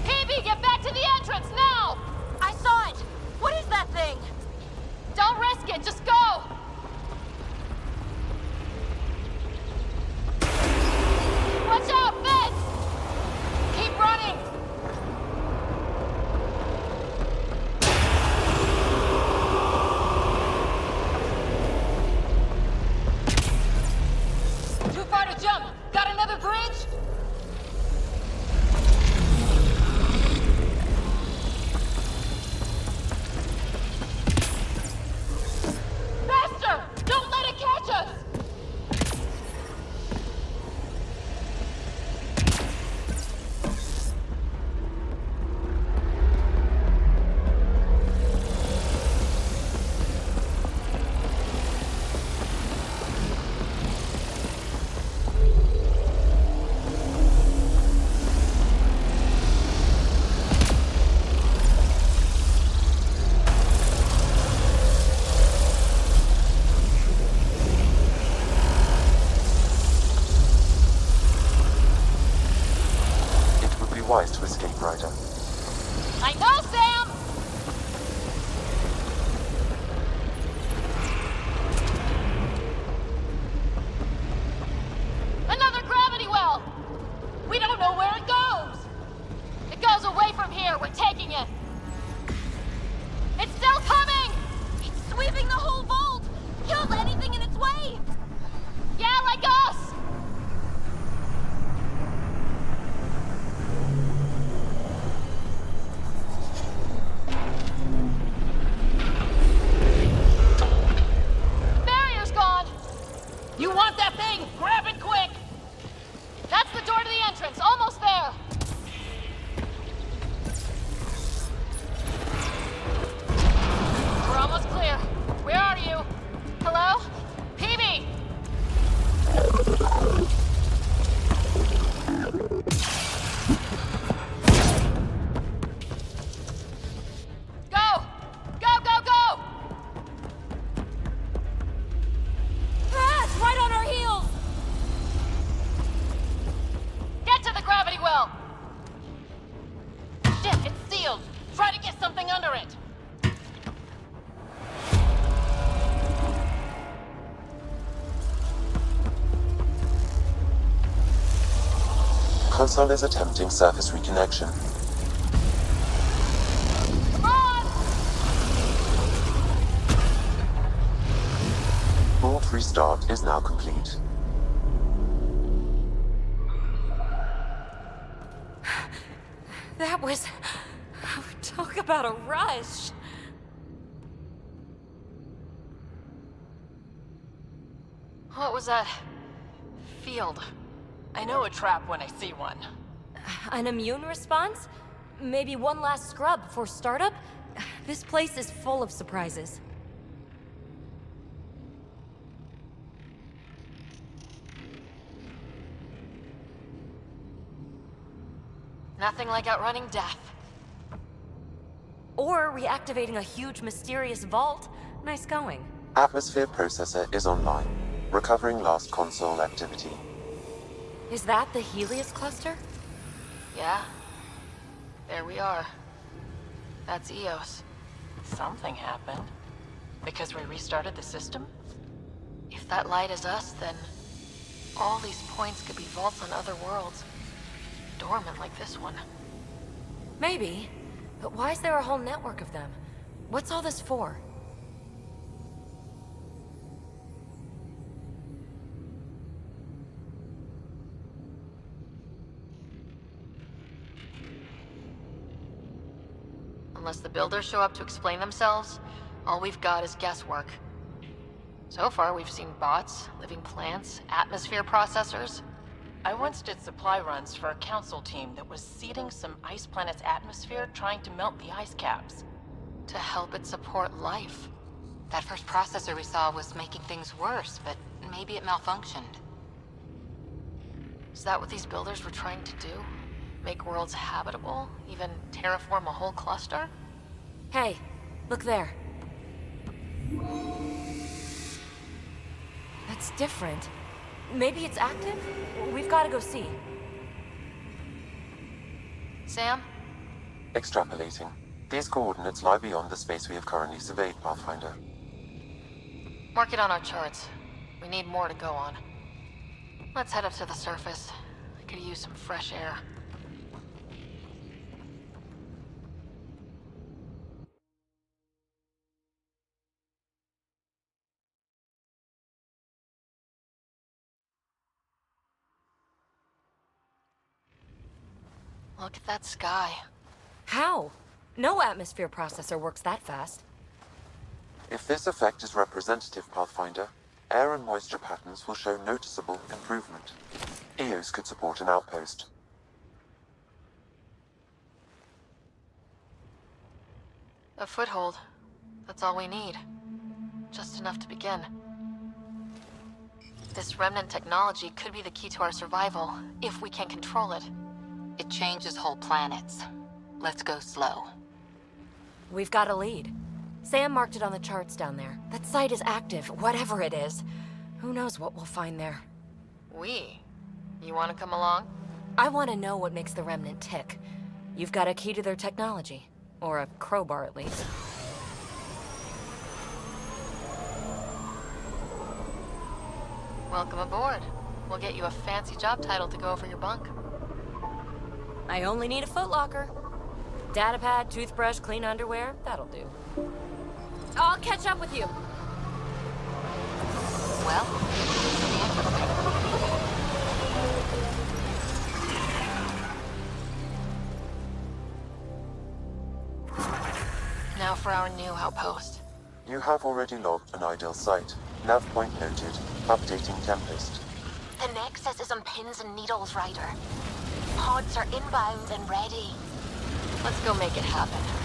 PB, get back to the entrance now! I saw it! What is that thing? Don't risk it, just go! Watch out, Fitz! Keep running! Too far to jump! Got another bridge? Faster! Don't let it catch us! It would be wise to escape, Ryder. I know, Sam! Another gravity well! We don't know where it goes! It goes away from here, we're taking it! It's still coming! It's sweeping the whole vault! Kill anything in its way! Yeah, like us! Barrier's gone! You want that thing? Grab it quick! That's the door to the entrance, almost there! We're almost clear. Where are you? Hello? PB! Go! Go, go, go! Ah, it's right on our heels! Get to the gravity well! Shit, it's sealed! Try to get something under it! Console is attempting surface reconnection. Come on! Vault restart is now complete. That was... Talk about a rush. What was that? Field. I know a trap when I see one. An immune response? Maybe one last scrub before startup? This place is full of surprises. Nothing like outrunning death. Or reactivating a huge mysterious vault. Nice going. Atmosphere processor is online, recovering last console activity. Is that the Helios cluster? Yeah. There we are. That's Eos. Something happened. Because we restarted the system? If that light is us, then all these points could be vaults on other worlds. Dormant like this one. Maybe. But why is there a whole network of them? What's all this for? Unless the builders show up to explain themselves, all we've got is guesswork. So far, we've seen bots, living plants, atmosphere processors. I once did supply runs for a council team that was seeding some ice planet's atmosphere, trying to melt the ice caps. To help it support life. That first processor we saw was making things worse, but maybe it malfunctioned. Is that what these builders were trying to do? Make worlds habitable? Even terraform a whole cluster? Hey, look there. That's different. Maybe it's active? We've got to go see. Sam? Extrapolating. These coordinates lie beyond the space we have currently surveyed, Pathfinder. Mark it on our charts. We need more to go on. Let's head up to the surface. I could use some fresh air. Look at that sky. How? No atmosphere processor works that fast. If this effect is representative, Pathfinder, air and moisture patterns will show noticeable improvement. EOS could support an outpost. A foothold. That's all we need. Just enough to begin. This remnant technology could be the key to our survival, if we can control it. It changes whole planets. Let's go slow. We've got a lead. Sam marked it on the charts down there. That site is active, whatever it is. Who knows what we'll find there. We? You want to come along? I want to know what makes the remnant tick. You've got a key to their technology. Or a crowbar, at least. Welcome aboard. We'll get you a fancy job title to go over your bunk. I only need a footlocker. Datapad, toothbrush, clean underwear, that'll do. I'll catch up with you. Well, Now for our new outpost. You have already logged an ideal site. Nav point noted. Updating Tempest. The Nexus is on pins and needles, Ryder. Pods are inbound and ready. Let's go make it happen.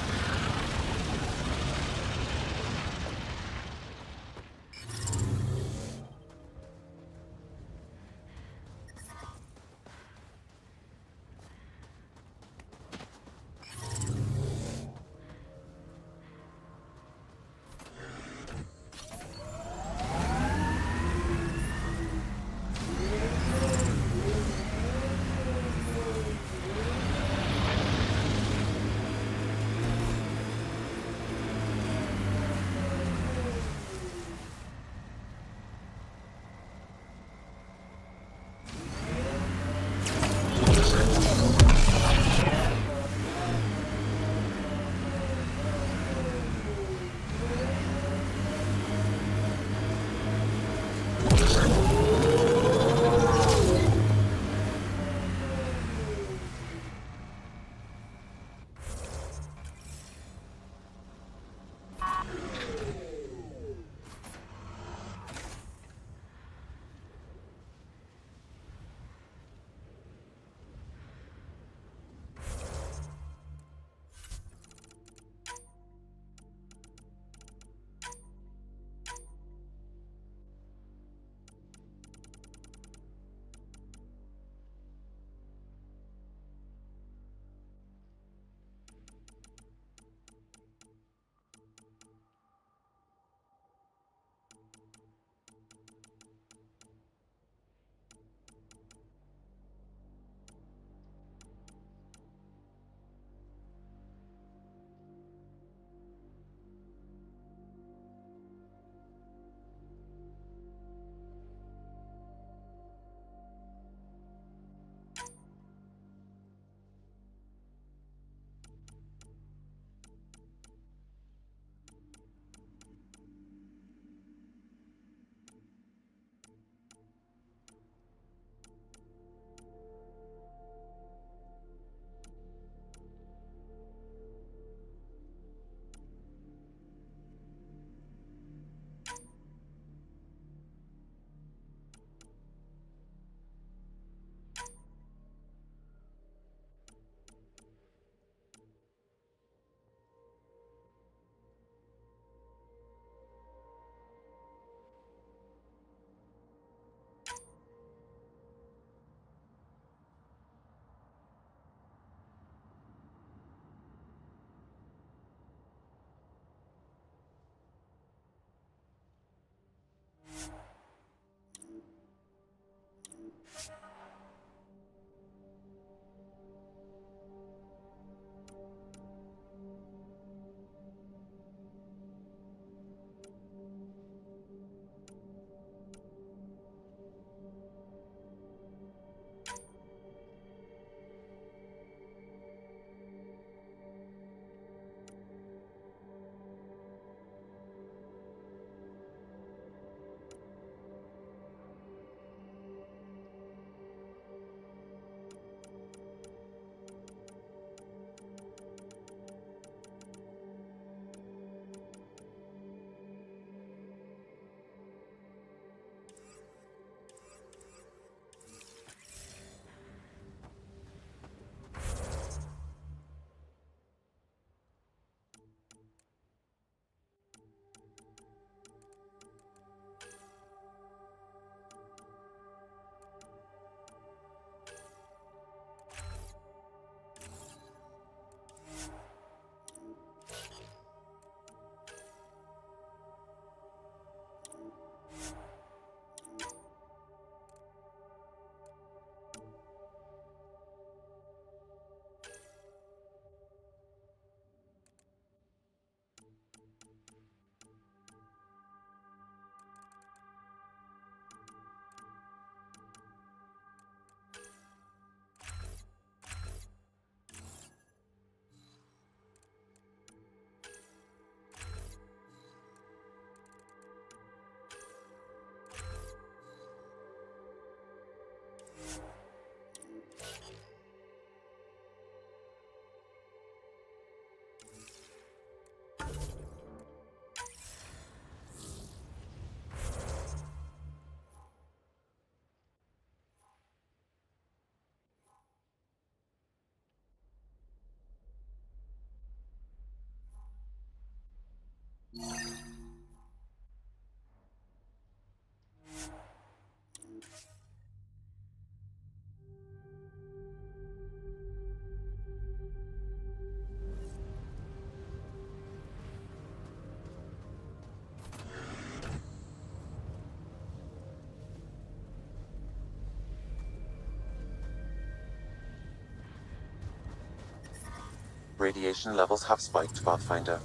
Radiation levels have spiked, Pathfinder.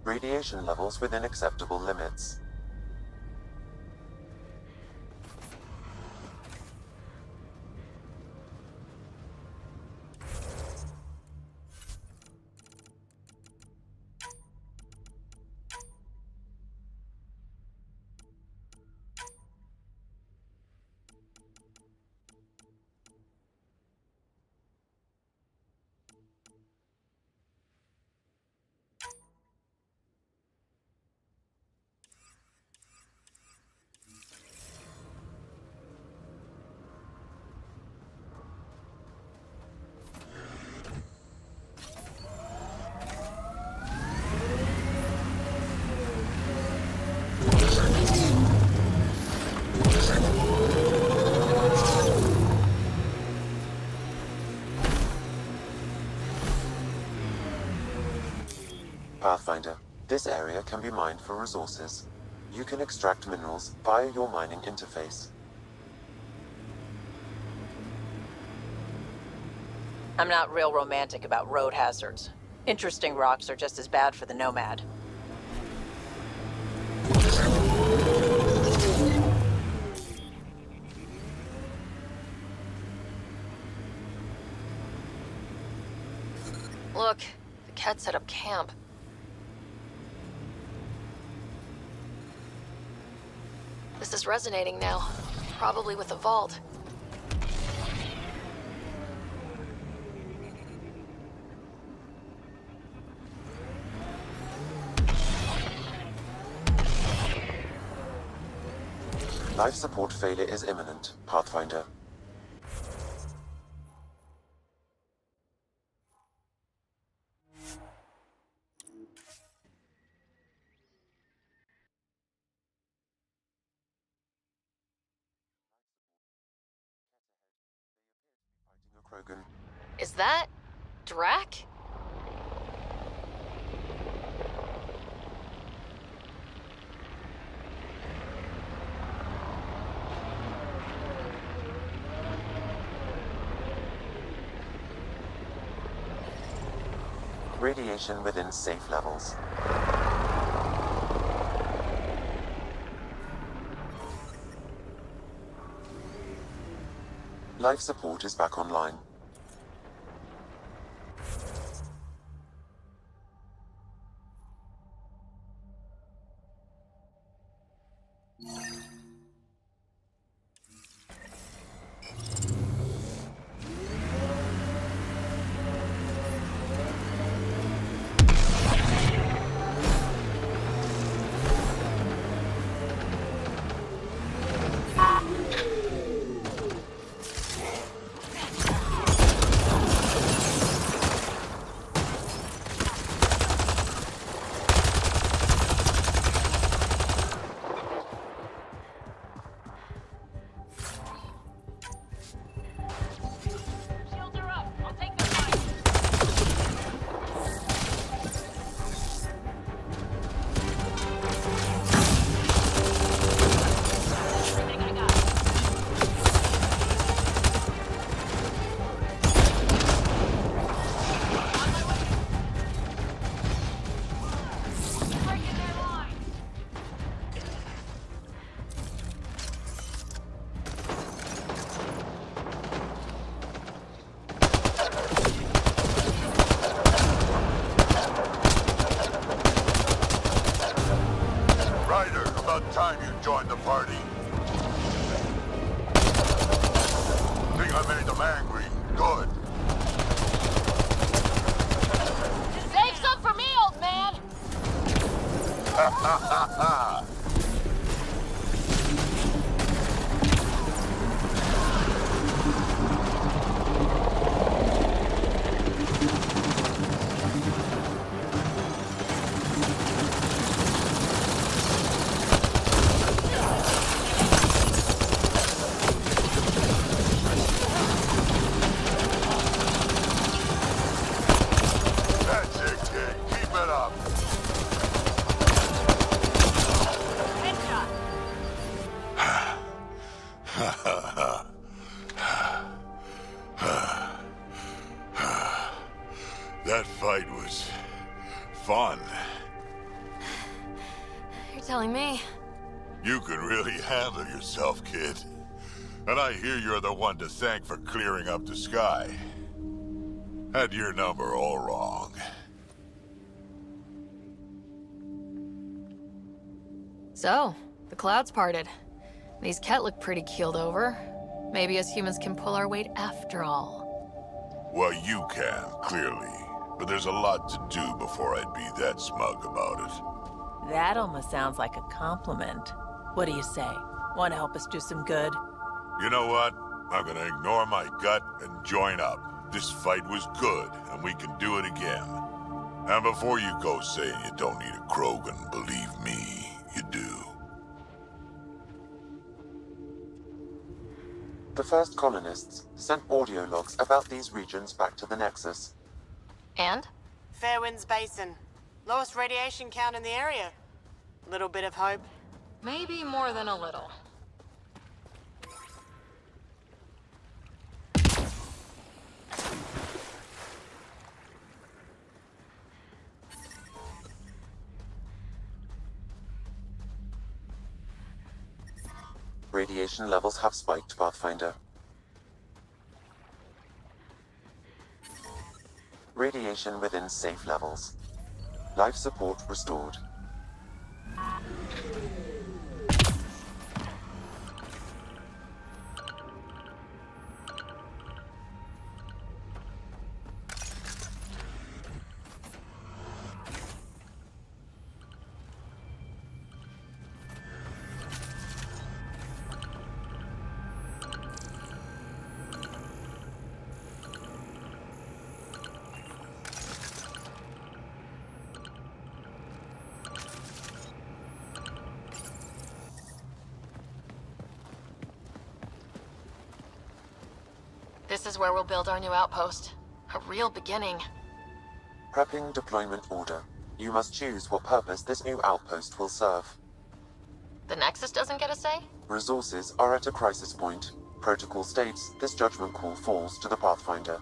Radiation levels within acceptable limits. Pathfinder, this area can be mined for resources. You can extract minerals via your mining interface. I'm not real romantic about road hazards. Interesting rocks are just as bad for the nomad. Look, the cat set up camp. This is resonating now, probably with the vault. Life support failure is imminent, Pathfinder. Is that Drac? Radiation within safe levels. Life support is back online. Join the party. Think I made them angry. Good. Save some for me, old man! Ha ha ha ha! fun. You're telling me. You can really handle yourself, kid. And I hear you're the one to thank for clearing up the sky. Had your number all wrong. So, the clouds parted. These Ket look pretty keeled over. Maybe us humans can pull our weight after all. Well, you can, clearly. But there's a lot to do before I'd be that smug about it. That almost sounds like a compliment. What do you say? Want to help us do some good? You know what? I'm gonna ignore my gut and join up. This fight was good, and we can do it again. And before you go saying you don't need a Krogan, believe me, you do. The first colonists sent audio logs about these regions back to the Nexus. And? Fairwinds Basin. Lowest radiation count in the area. Little bit of hope. Maybe more than a little. Radiation levels have spiked, Pathfinder. Radiation within safe levels. Life support restored. This is where we'll build our new outpost. A real beginning. Prepping deployment order. You must choose what purpose this new outpost will serve. The Nexus doesn't get a say? Resources are at a crisis point. Protocol states this judgment call falls to the Pathfinder.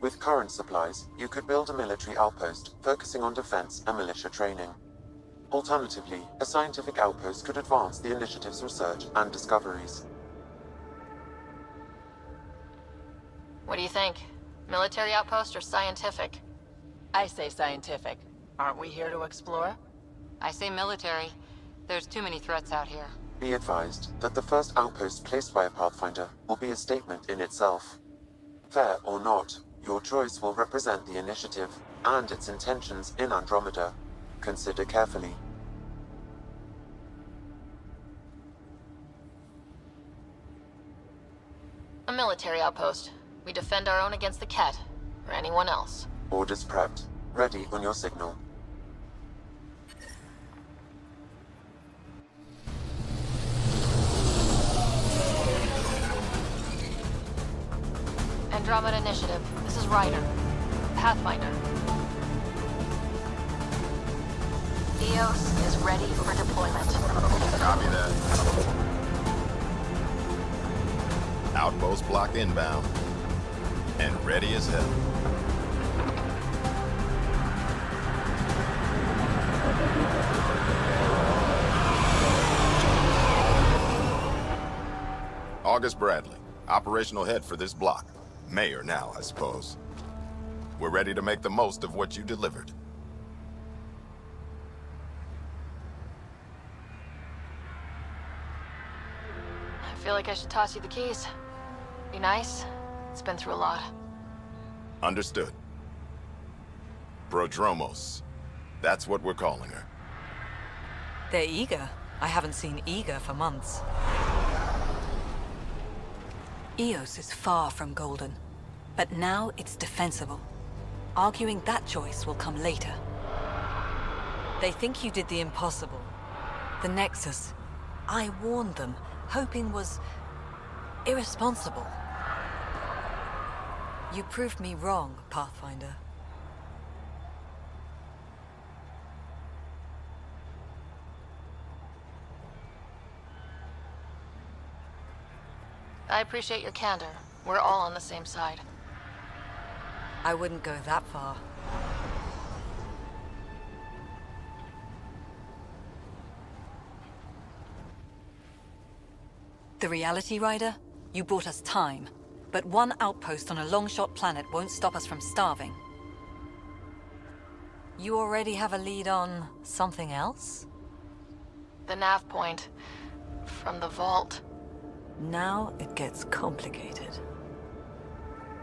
With current supplies, you could build a military outpost focusing on defense and militia training. Alternatively, a scientific outpost could advance the initiative's research and discoveries. What do you think? Military outpost or scientific? I say scientific. Aren't we here to explore? I say military. There's too many threats out here. Be advised that the first outpost placed by a Pathfinder will be a statement in itself. Fair or not, your choice will represent the initiative and its intentions in Andromeda. Consider carefully. A military outpost. We defend our own against the Ket, or anyone else. Orders prepped. Ready on your signal. Andromeda Initiative. This is Ryder. Pathfinder. EOS is ready for deployment. Copy that. Outpost block inbound. And ready as hell. August Bradley, operational head for this block. Mayor now, I suppose. We're ready to make the most of what you delivered. I feel like I should toss you the keys. Be nice. It's been through a lot. Understood. Prodromos. That's what we're calling her. They're eager. I haven't seen eager for months. EOS is far from golden, but now it's defensible. Arguing that choice will come later. They think you did the impossible. The Nexus. I warned them, hoping was irresponsible. You proved me wrong, Pathfinder. I appreciate your candor. We're all on the same side. I wouldn't go that far. the reality, Ryder? You brought us time. But one outpost on a long-shot planet won't stop us from starving. You already have a lead on something else? The nav point. From the vault. Now it gets complicated.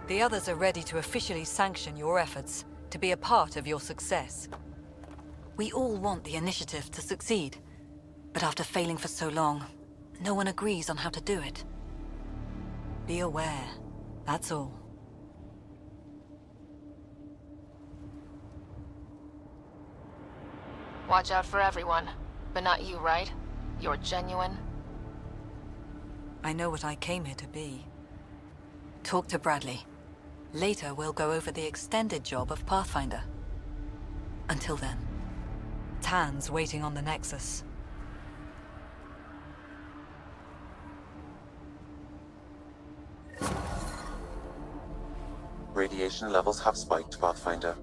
The others are ready to officially sanction your efforts, to be a part of your success. We all want the initiative to succeed. But after failing for so long, no one agrees on how to do it. Be aware, that's all. Watch out for everyone. But not you, right? You're genuine. I know what I came here to be. Talk to Bradley. Later, we'll go over the extended job of Pathfinder. Until then, Tan's waiting on the Nexus. Radiation levels have spiked, Pathfinder.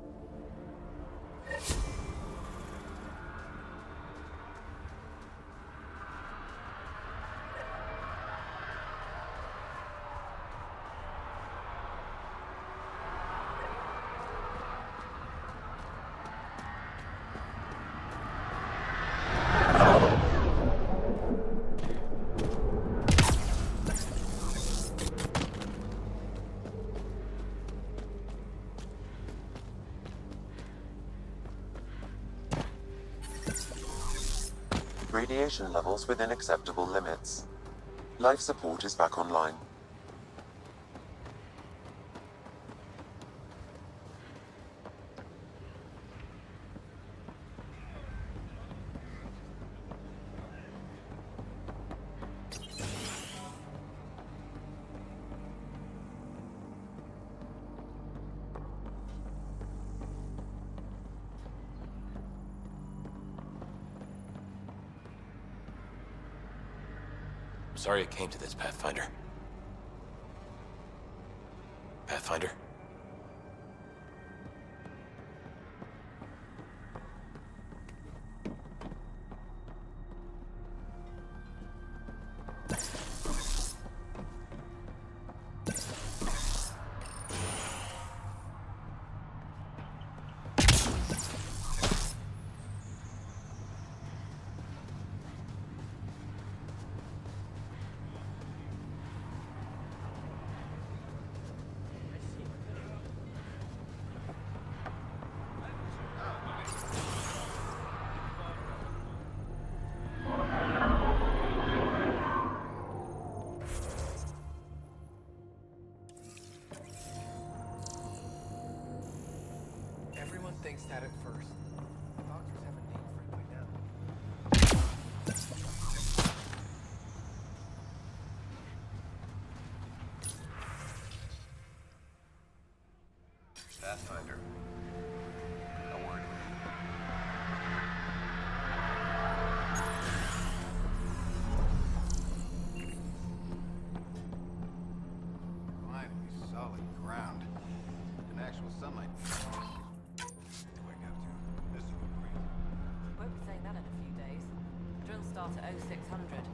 Radiation levels within acceptable limits. Life support is back online. Sorry it came to this, Pathfinder. Pathfinder? Thinks that at first. Doctors have a name for it by now. Pathfinder. A word. Finally, solid ground. An actual sunlight. Won't be saying that in a few days. Drills start at 0600.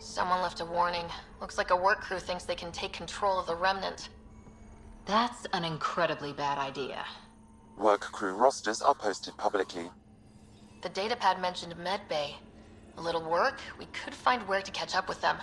Someone left a warning. Looks like a work crew thinks they can take control of the remnant. That's an incredibly bad idea. Work crew rosters are posted publicly. The datapad mentioned medbay. A little work, we could find where to catch up with them.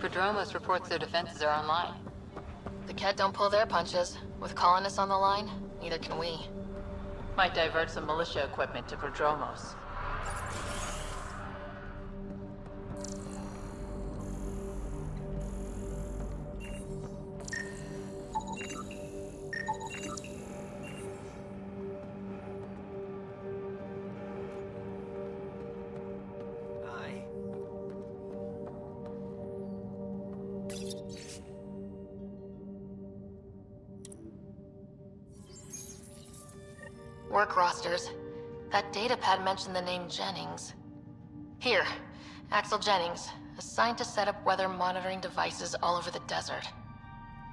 Prodromos reports their defenses are online. The Ket don't pull their punches. With colonists on the line, neither can we. Might divert some militia equipment to Prodromos. Work rosters. That datapad mentioned the name Jennings. Here, Axel Jennings, assigned to set up weather monitoring devices all over the desert.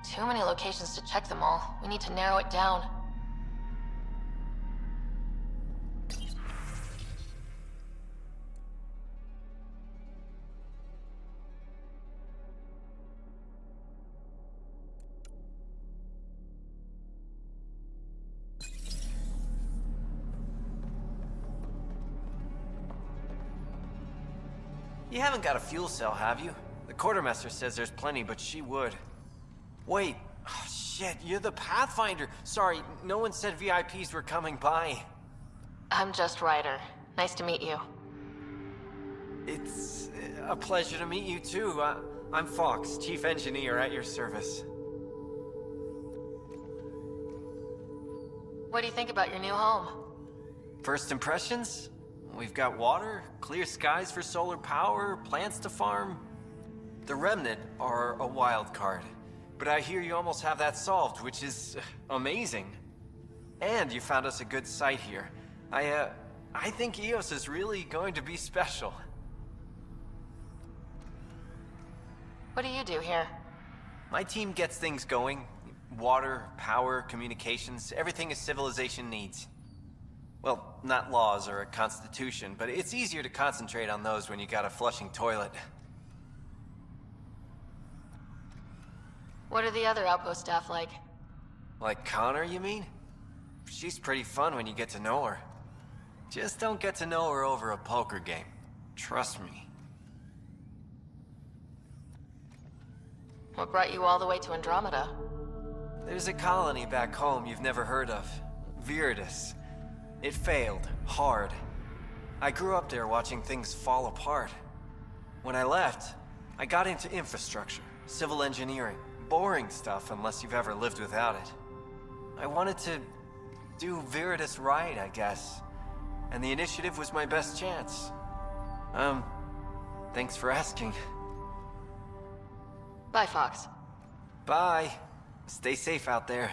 Too many locations to check them all. We need to narrow it down. You haven't got a fuel cell, have you? The quartermaster says there's plenty, but she would. Wait. Oh, shit, you're the Pathfinder. Sorry, no one said VIPs were coming by. I'm just Ryder. Nice to meet you. It's a pleasure to meet you too. I'm Fox, Chief Engineer at your service. What do you think about your new home? First impressions? We've got water, clear skies for solar power, plants to farm. The Remnant are a wild card, but I hear you almost have that solved, which is amazing. And you found us a good site here. I think EOS is really going to be special. What do you do here? My team gets things going. Water, power, communications, everything a civilization needs. Well, not laws or a constitution, but it's easier to concentrate on those when you got a flushing toilet. What are the other outpost staff like? Like Connor, you mean? She's pretty fun when you get to know her. Just don't get to know her over a poker game. Trust me. What brought you all the way to Andromeda? There's a colony back home you've never heard of. Viridis. It failed. Hard. I grew up there watching things fall apart. When I left, I got into infrastructure, civil engineering. Boring stuff unless you've ever lived without it. I wanted to do Viridis right, I guess. And the initiative was my best chance. Thanks for asking. Bye, Fox. Bye. Stay safe out there.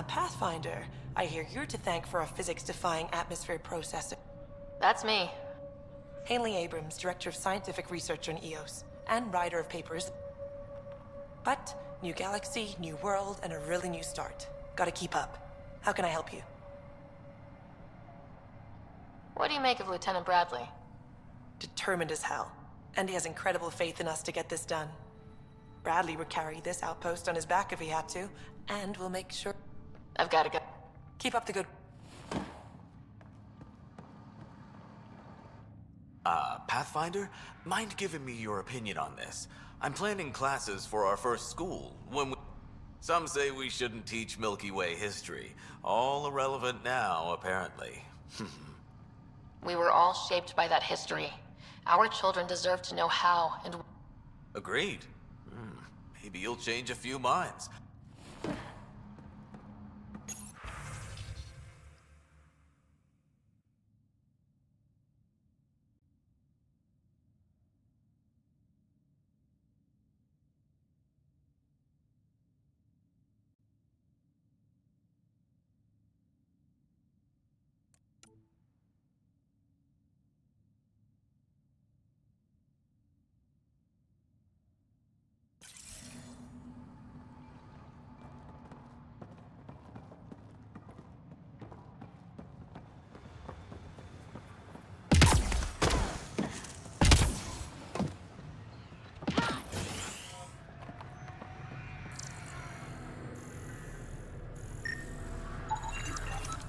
Pathfinder. I hear you're to thank for a physics-defying atmosphere processor. That's me. Haley Abrams, Director of Scientific Research on EOS, and writer of papers. But, new galaxy, new world, and a really new start. Gotta keep up. How can I help you? What do you make of Lieutenant Bradley? Determined as hell. And he has incredible faith in us to get this done. Bradley would carry this outpost on his back if he had to, and we'll make sure... I've gotta go. Keep up the good... Pathfinder? Mind giving me your opinion on this? I'm planning classes for our first school. Some say we shouldn't teach Milky Way history. All irrelevant now, apparently. We were all shaped by that history. Our children deserve to know how and... Agreed. Maybe you'll change a few minds.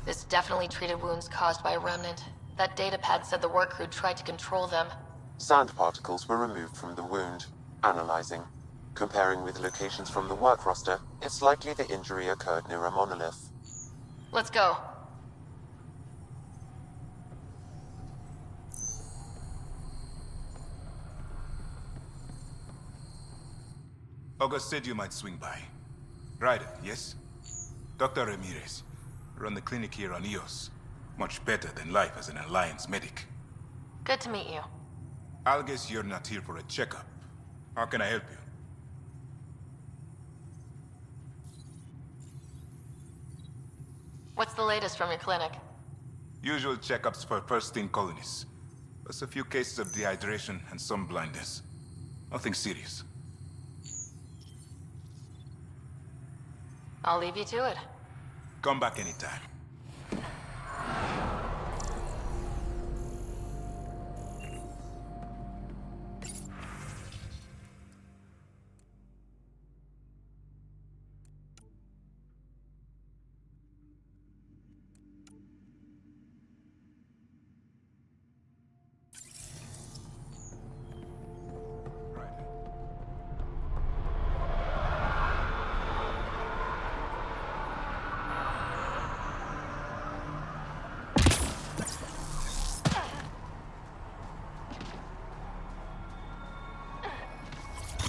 This definitely treated wounds caused by a remnant. That datapad said the work crew tried to control them. Sand particles were removed from the wound. Analyzing. Comparing with locations from the work roster, it's likely the injury occurred near a monolith. Let's go. August said you might swing by. Ryder, yes? Dr. Ramirez. Run the clinic here on Eos. Much better than life as an Alliance medic. Good to meet you. I'll guess you're not here for a checkup. How can I help you? What's the latest from your clinic? Usual checkups for first-in colonists. Plus a few cases of dehydration and some blindness. Nothing serious. I'll leave you to it. Come back anytime.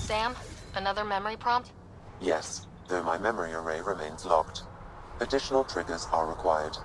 Sam, another memory prompt? Yes, though my memory array remains locked. Additional triggers are required.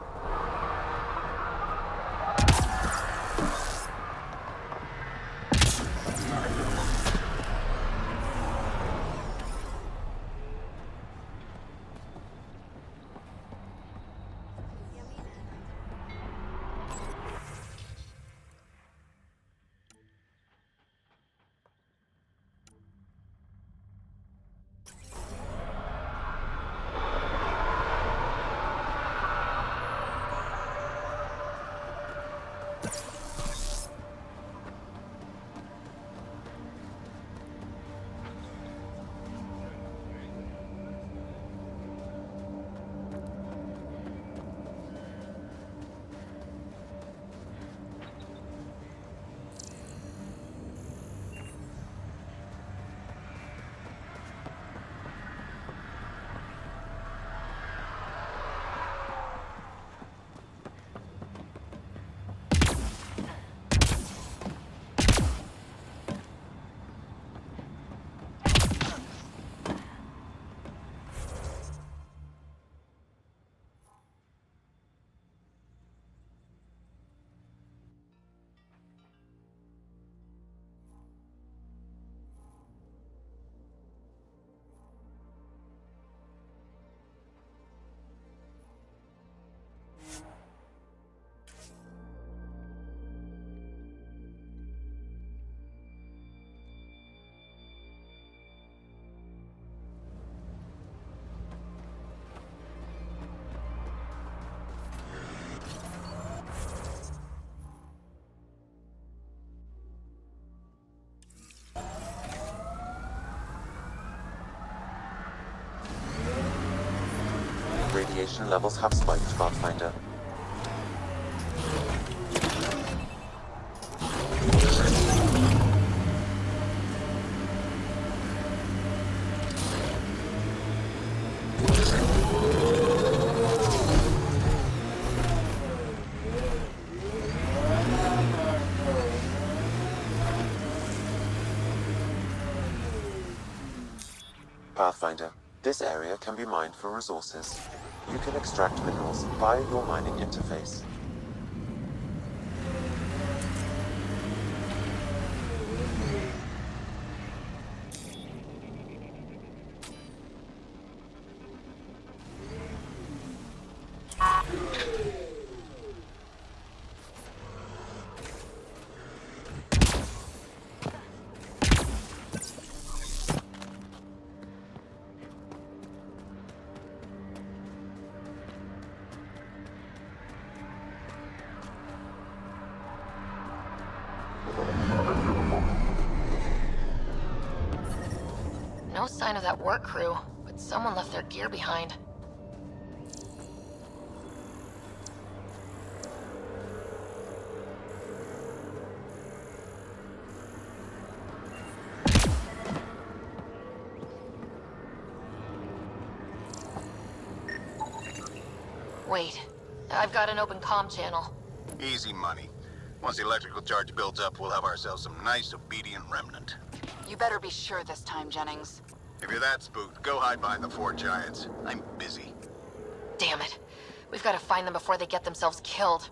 Radiation levels have spiked, Pathfinder. Pathfinder, this area can be mined for resources. You can extract minerals via your mining interface. No sign of that work crew, but someone left their gear behind. Wait, I've got an open comm channel. Easy money. Once the electrical charge builds up, we'll have ourselves some nice, obedient remnant. You better be sure this time, Jennings. If you're that spooked, go hide behind the four giants. I'm busy. Damn it. We've got to find them before they get themselves killed.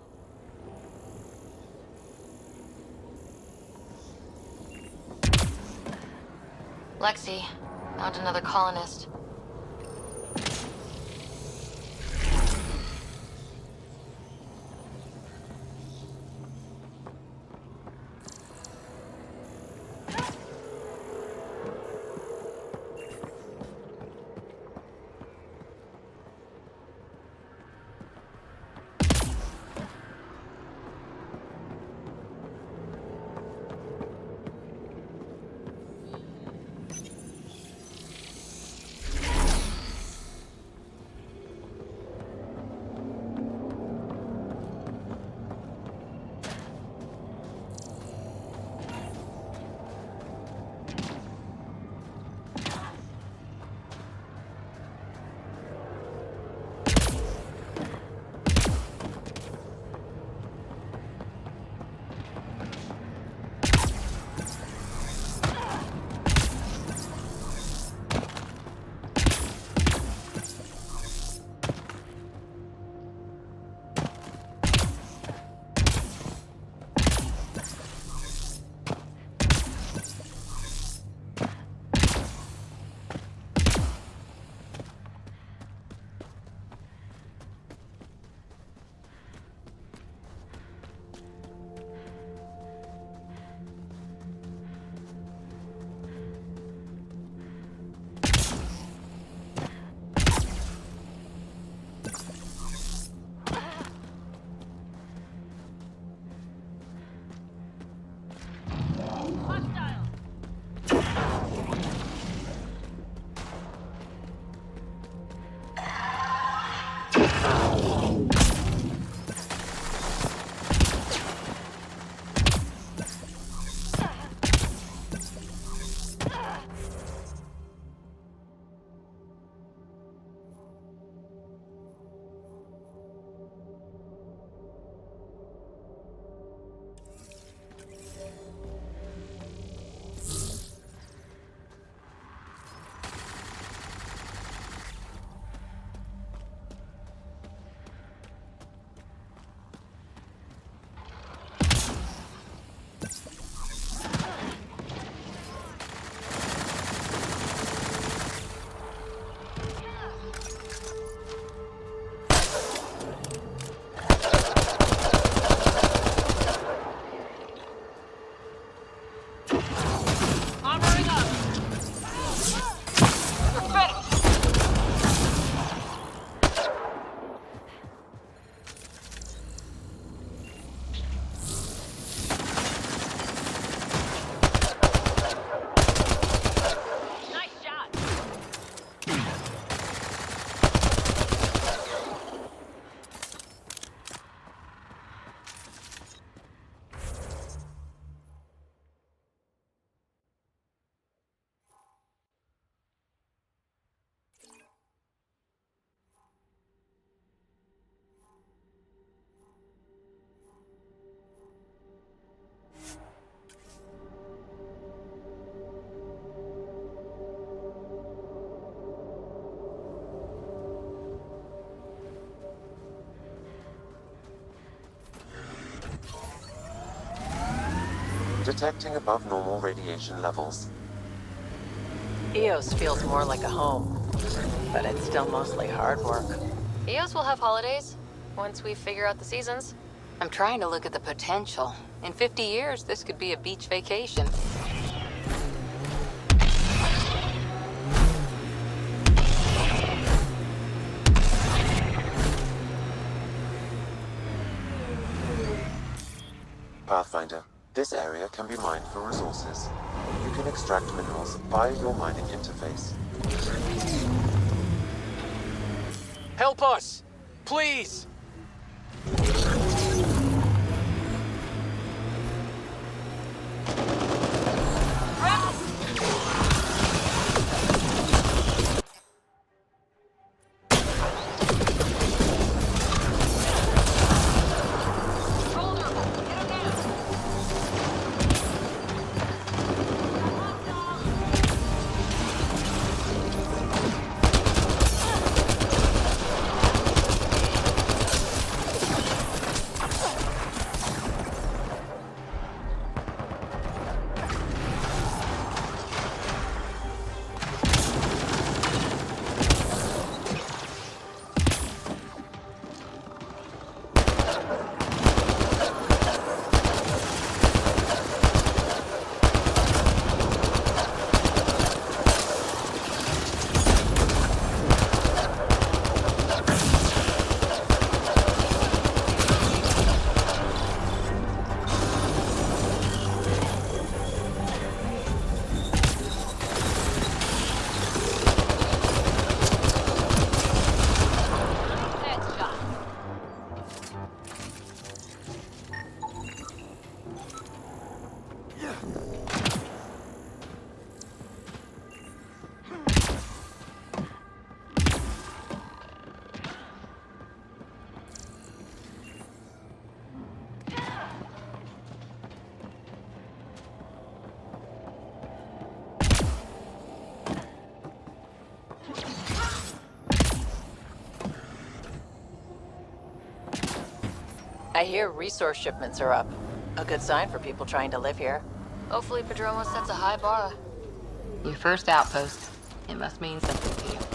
Lexi, found another colonist. Detecting above normal radiation levels. EOS feels more like a home, but it's still mostly hard work. EOS will have holidays once we figure out the seasons. I'm trying to look at the potential. In 50 years, this could be a beach vacation. Pathfinder. This area can be mined for resources. You can extract minerals via your mining interface. Help us! Please! I hear resource shipments are up. A good sign for people trying to live here. Hopefully Padroma sets a high bar. Your first outpost. It must mean something to you.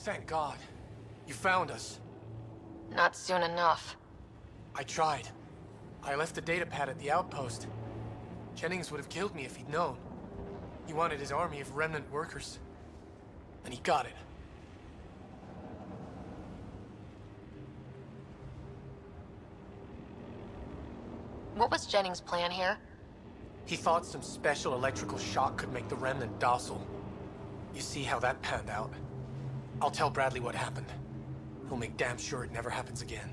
Thank God. You found us. Not soon enough. I tried. I left the data pad at the outpost. Jennings would have killed me if he'd known. He wanted his army of remnant workers. And he got it. What was Jennings' plan here? He thought some special electrical shock could make the remnant docile. You see how that panned out. I'll tell Bradley what happened. He'll make damn sure it never happens again.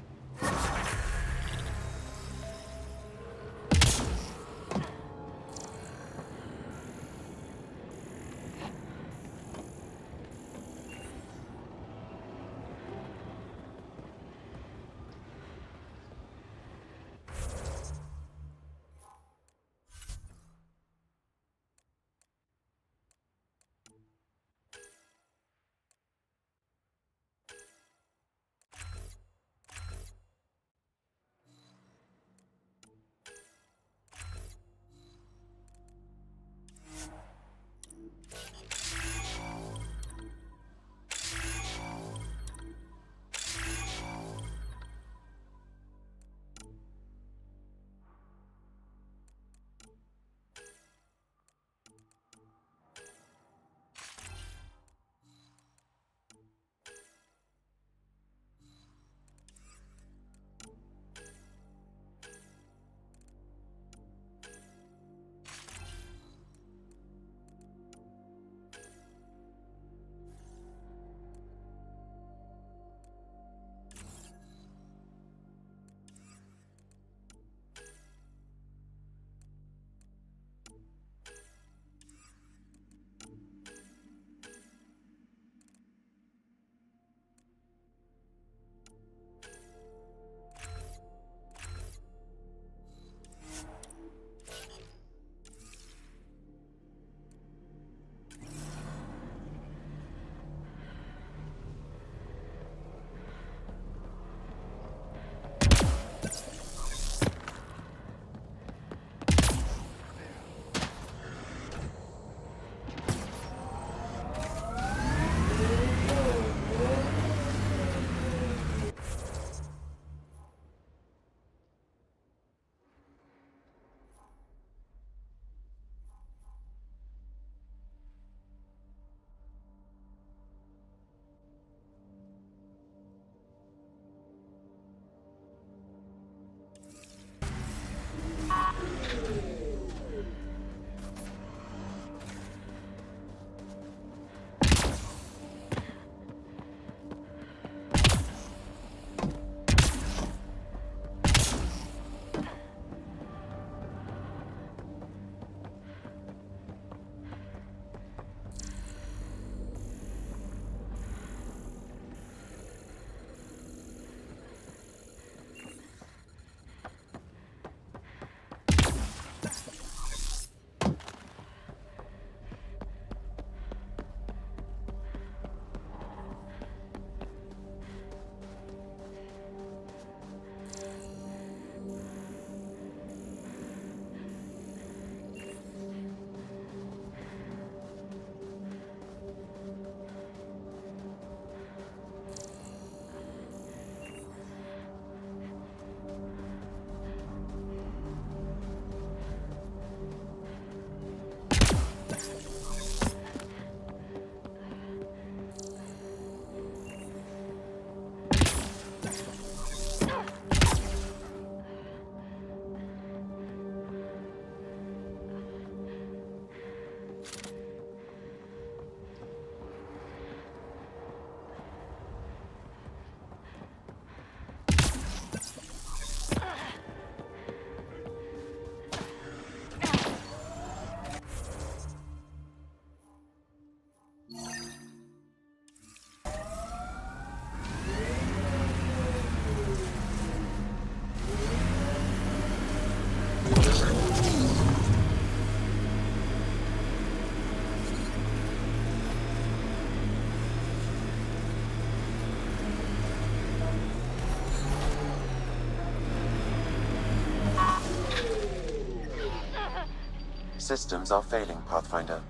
systems are failing, Pathfinder.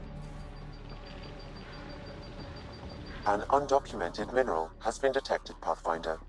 An undocumented mineral has been detected, Pathfinder.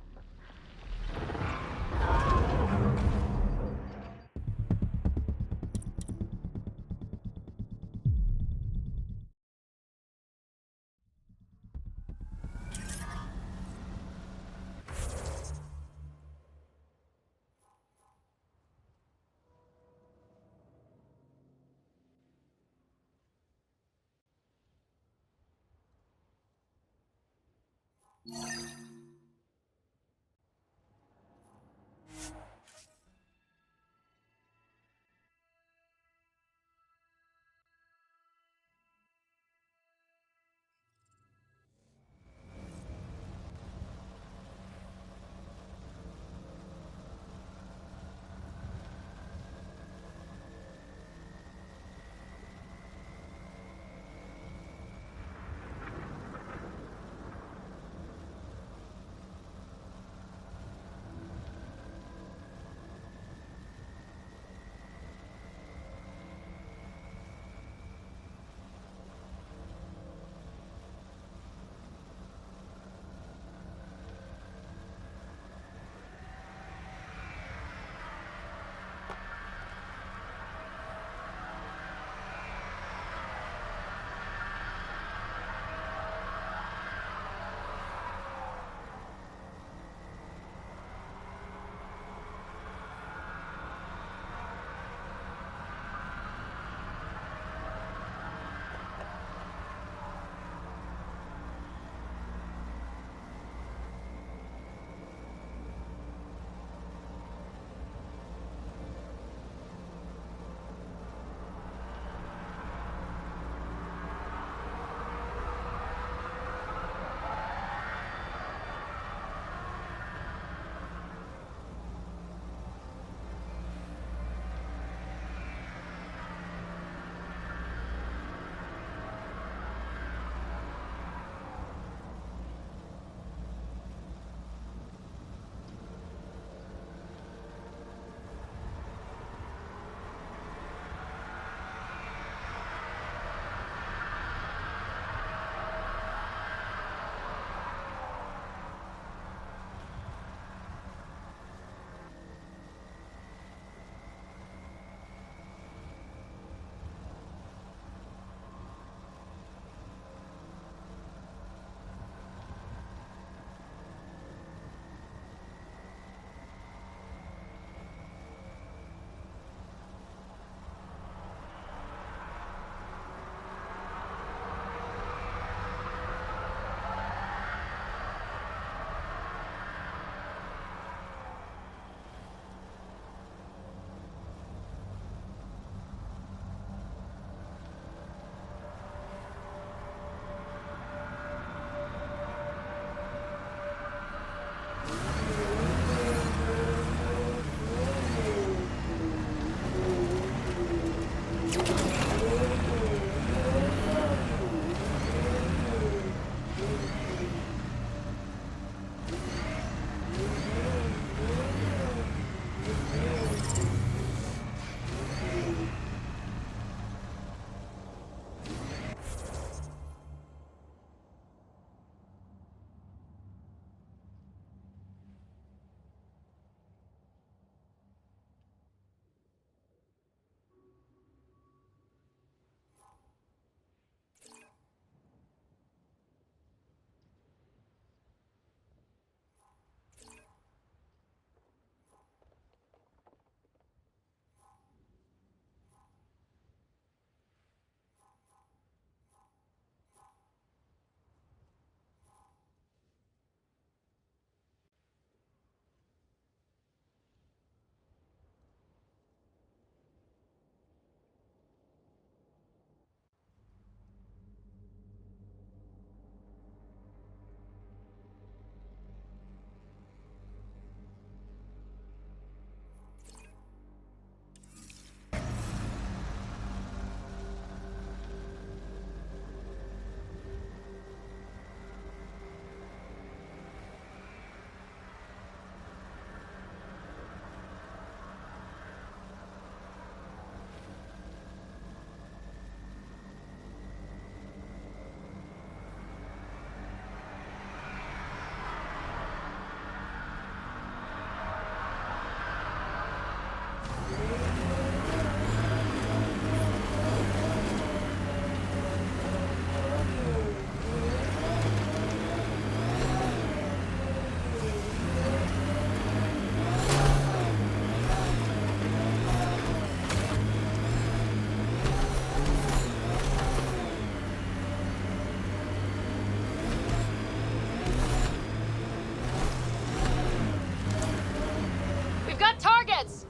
coordinates!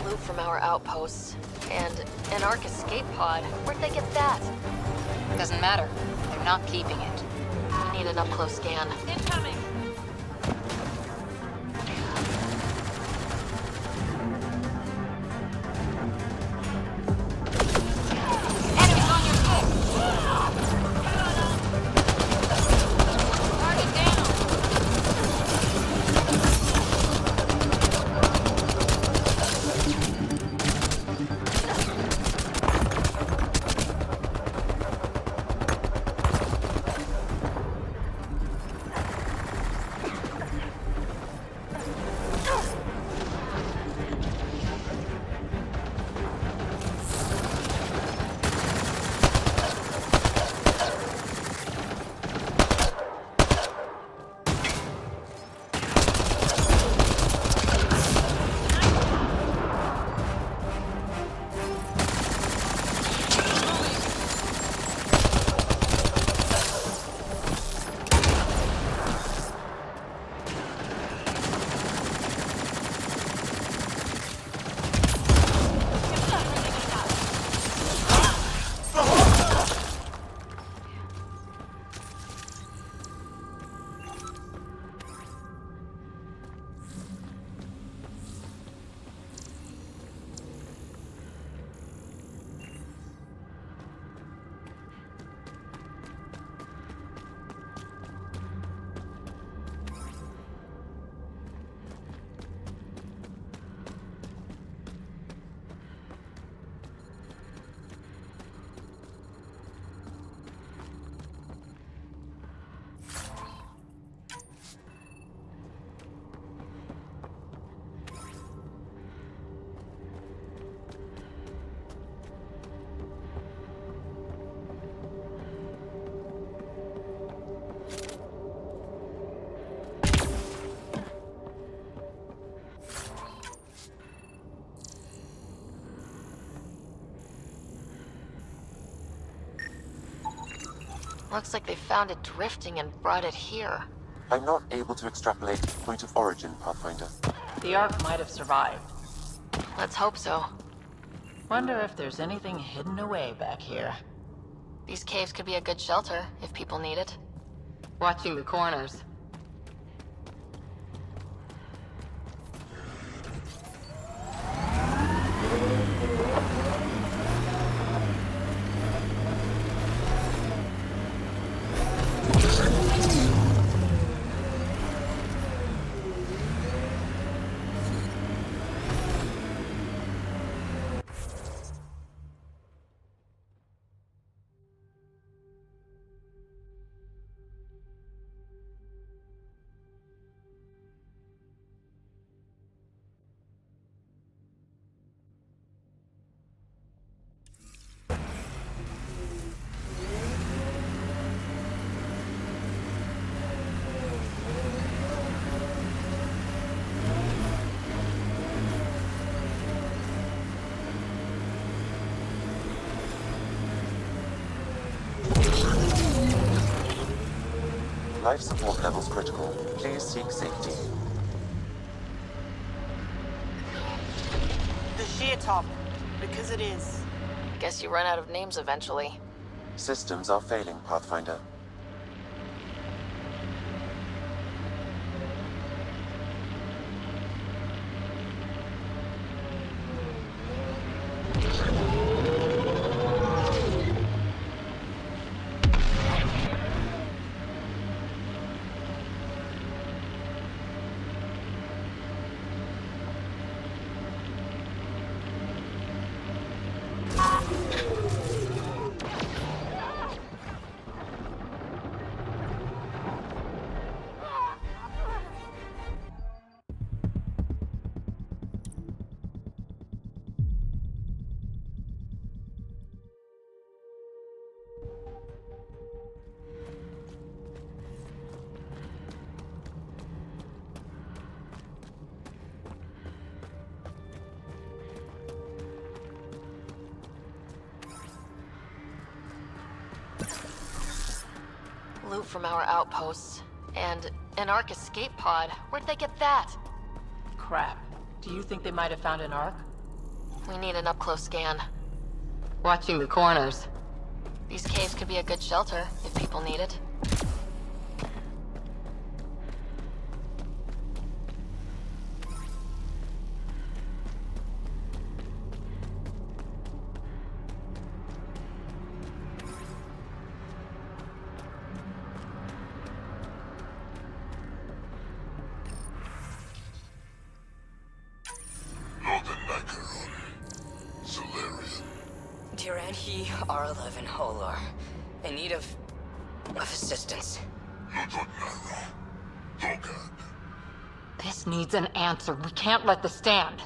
Loot from our outposts. And an Ark escape pod. Where'd they get that? Doesn't matter. They're not keeping it. We need an up-close scan. Incoming! Enemies on your six! Target down! Looks like they found it drifting and brought it here. I'm not able to extrapolate point of origin, Pathfinder. The Ark might have survived. Let's hope so. Wonder if there's anything hidden away back here. These caves could be a good shelter if people need it. Watching the corners. Life support levels critical. Please seek safety. The sheer top, because it is. Guess you run out of names eventually. Systems are failing, Pathfinder. Loot from our outposts. And An Ark escape pod? Where'd they get that? Crap. Do you think they might have found an Ark? We need an up-close scan. Watching the corners. These caves could be a good shelter, if people need it. Tyran, he R11 Holor. In need of assistance. This needs an answer. We can't let this stand.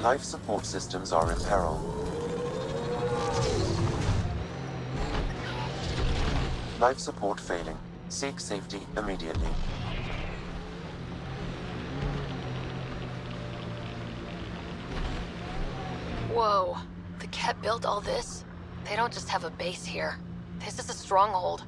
Life support systems are in peril. Life support failing. Seek safety immediately. Whoa. The Ket built all this? They don't just have a base here. This is a stronghold.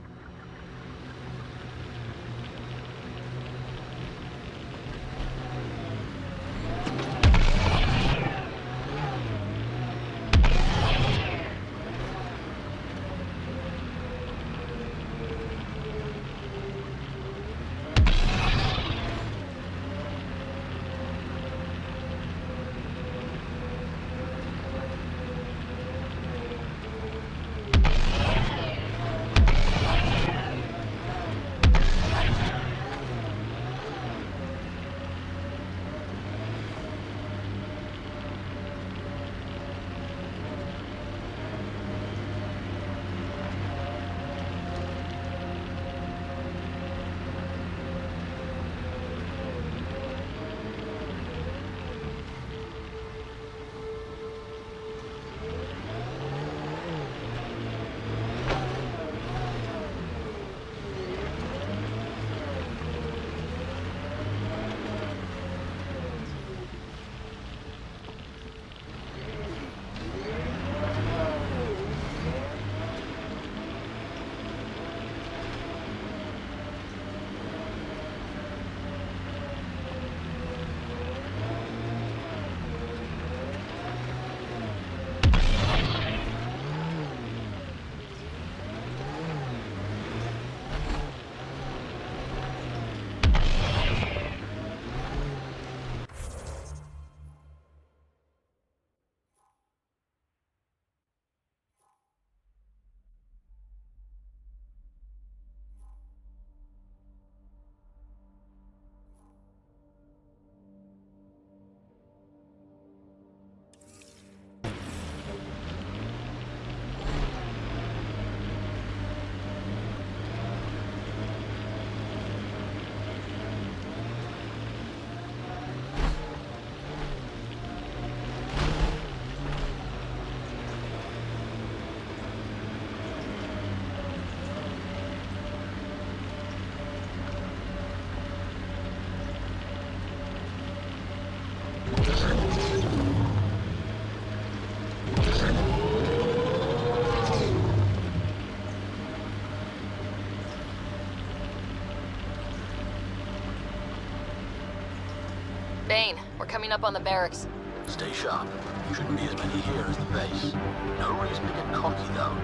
We're coming up on the barracks. Stay sharp. Shouldn't be as many here as the base. No reason to get cocky, though.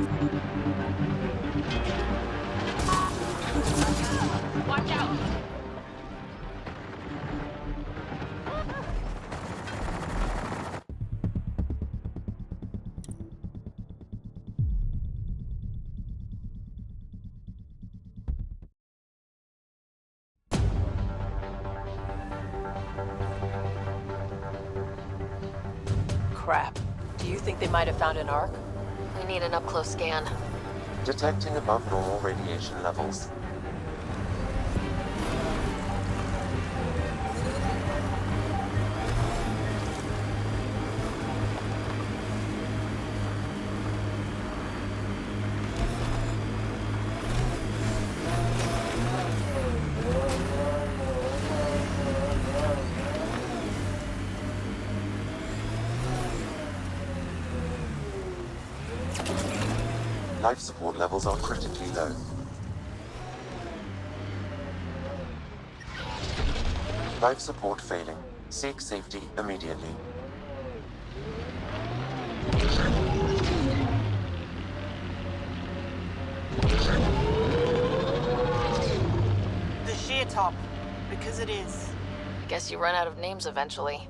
Watch out! Crap. Do you think they might have found an arc? We need an up-close scan. Detecting above normal radiation levels. Life support levels are critically low. Life support failing. Seek safety immediately. The sheer top, because it is. Guess you run out of names eventually.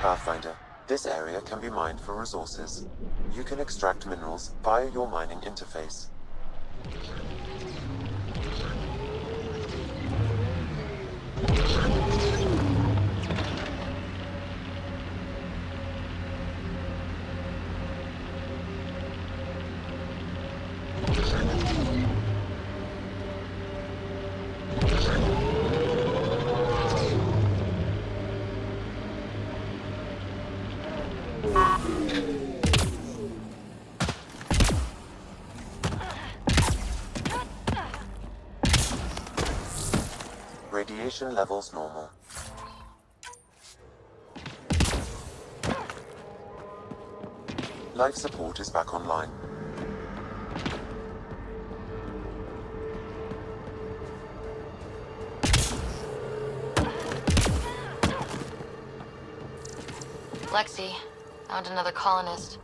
Pathfinder, this area can be mined for resources. You can extract minerals via your mining interface. Radiation levels normal. Life support is back online. Lexi, found another colonist.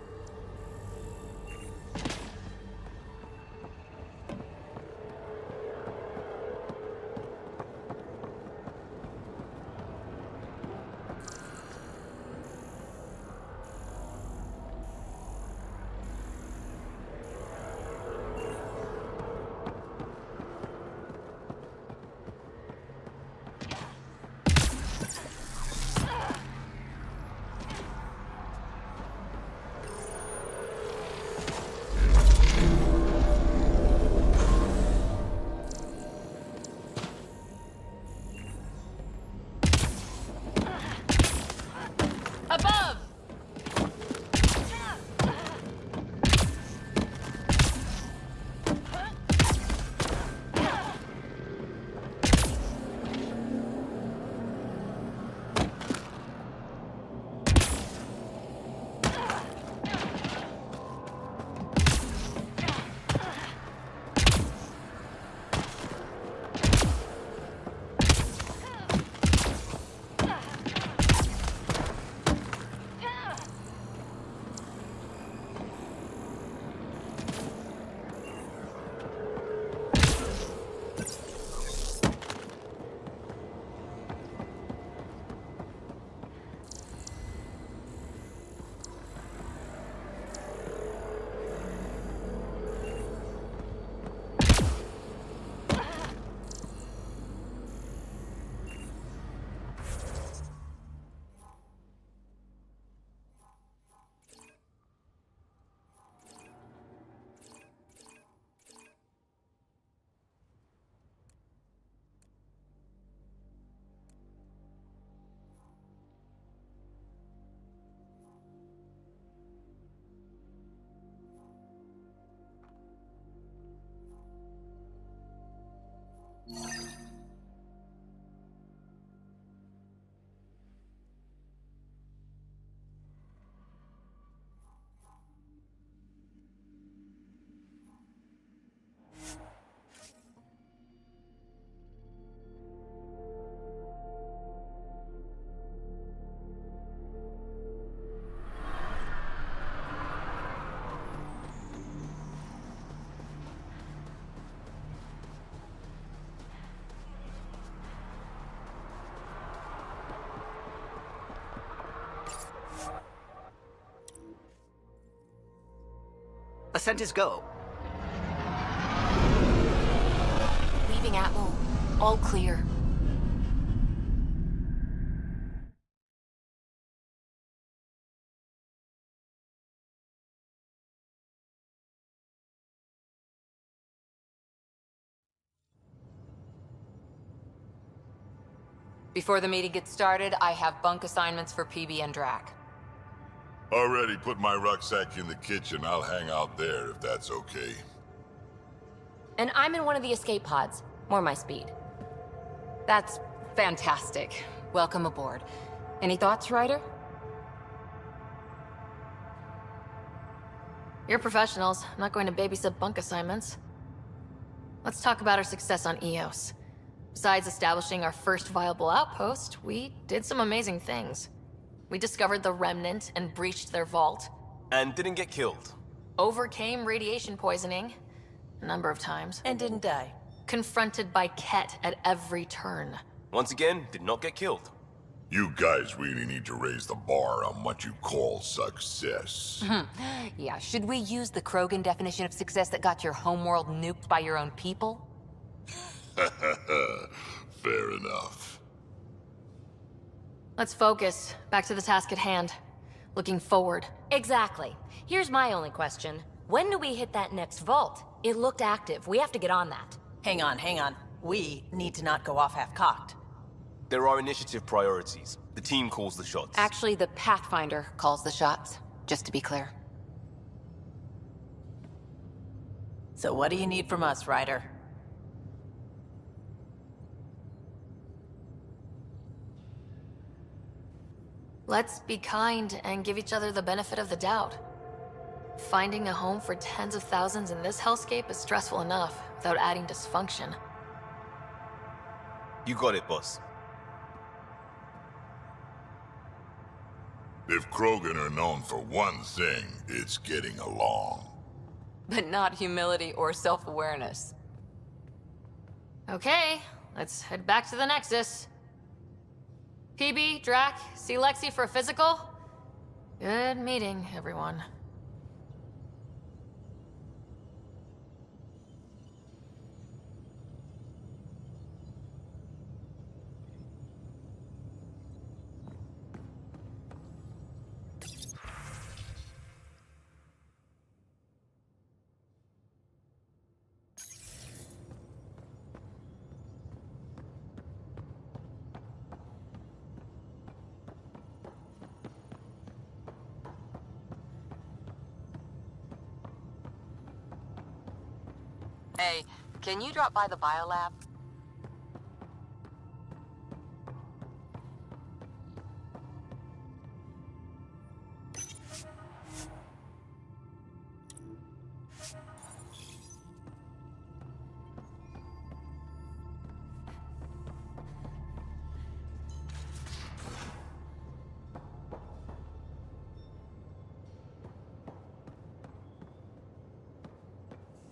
Ascent is go. Leaving Atmo. All clear. Before the meeting gets started, I have bunk assignments for PB and Drac. Already put my rucksack in the kitchen. I'll hang out there if that's okay. And I'm in one of the escape pods. More my speed. That's fantastic. Welcome aboard. Any thoughts, Ryder? You're professionals. I'm not going to babysit bunk assignments. Let's talk about our success on Eos. Besides establishing our first viable outpost, we did some amazing things. We discovered the Remnant and breached their vault. And didn't get killed. Overcame radiation poisoning a number of times. And didn't die. Confronted by Ket at every turn. Once again, did not get killed. You guys really need to raise the bar on what you call success. Yeah, should we use the Krogan definition of success that got your homeworld nuked by your own people? Fair enough. Let's focus. Back to the task at hand. Looking forward. Exactly. Here's my only question. When do we hit that next vault? It looked active. We have to get on that. Hang on, hang on. We need to not go off half-cocked. There are initiative priorities. The team calls the shots. Actually, the Pathfinder calls the shots, just to be clear. So what do you need from us, Ryder? Let's be kind and give each other the benefit of the doubt. Finding a home for tens of thousands in this hellscape is stressful enough without adding dysfunction. You got it, boss. If Krogan are known for one thing, it's getting along. But not humility or self-awareness. Okay, let's head back to the Nexus. PB, Drac, see Lexi for a physical? Good meeting, everyone. Hey, can you drop by the biolab?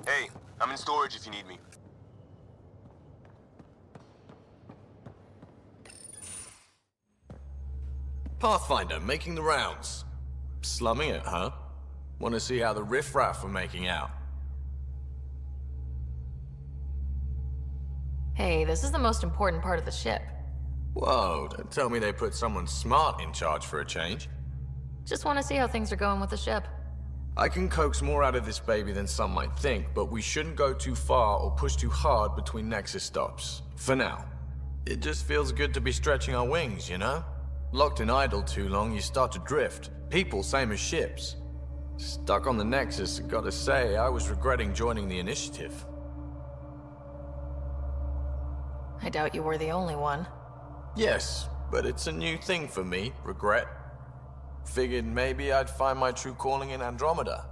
Hey, I'm in storage if you need me. Pathfinder, making the rounds. Slumming it, huh? Want to see how the riffraff are making out? Hey, this is the most important part of the ship. Whoa, don't tell me they put someone smart in charge for a change. Just want to see how things are going with the ship. I can coax more out of this baby than some might think, but we shouldn't go too far or push too hard between Nexus stops. For now. It just feels good to be stretching our wings, you know? Locked in idle too long, you start to drift. People, same as ships. Stuck on the Nexus, gotta say, I was regretting joining the Initiative. I doubt you were the only one. Yes, but it's a new thing for me, regret. Figured maybe I'd find my true calling in Andromeda.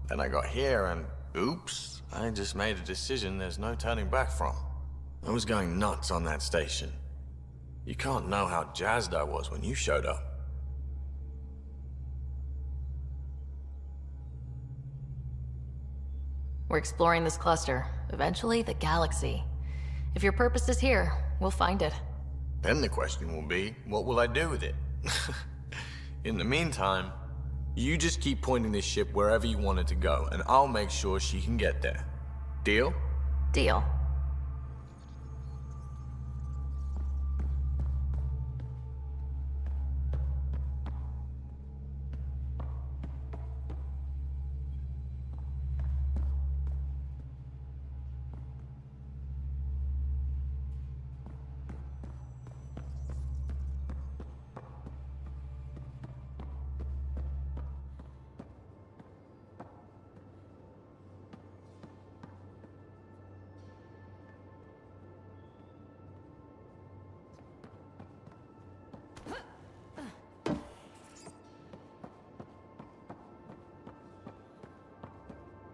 Then I got here and, oops, I just made a decision there's no turning back from. I was going nuts on that station. You can't know how jazzed I was when you showed up. We're exploring this cluster, eventually the galaxy. If your purpose is here, we'll find it. Then the question will be, what will I do with it? In the meantime, You just keep pointing this ship wherever you want it to go, and I'll make sure she can get there. Deal? Deal.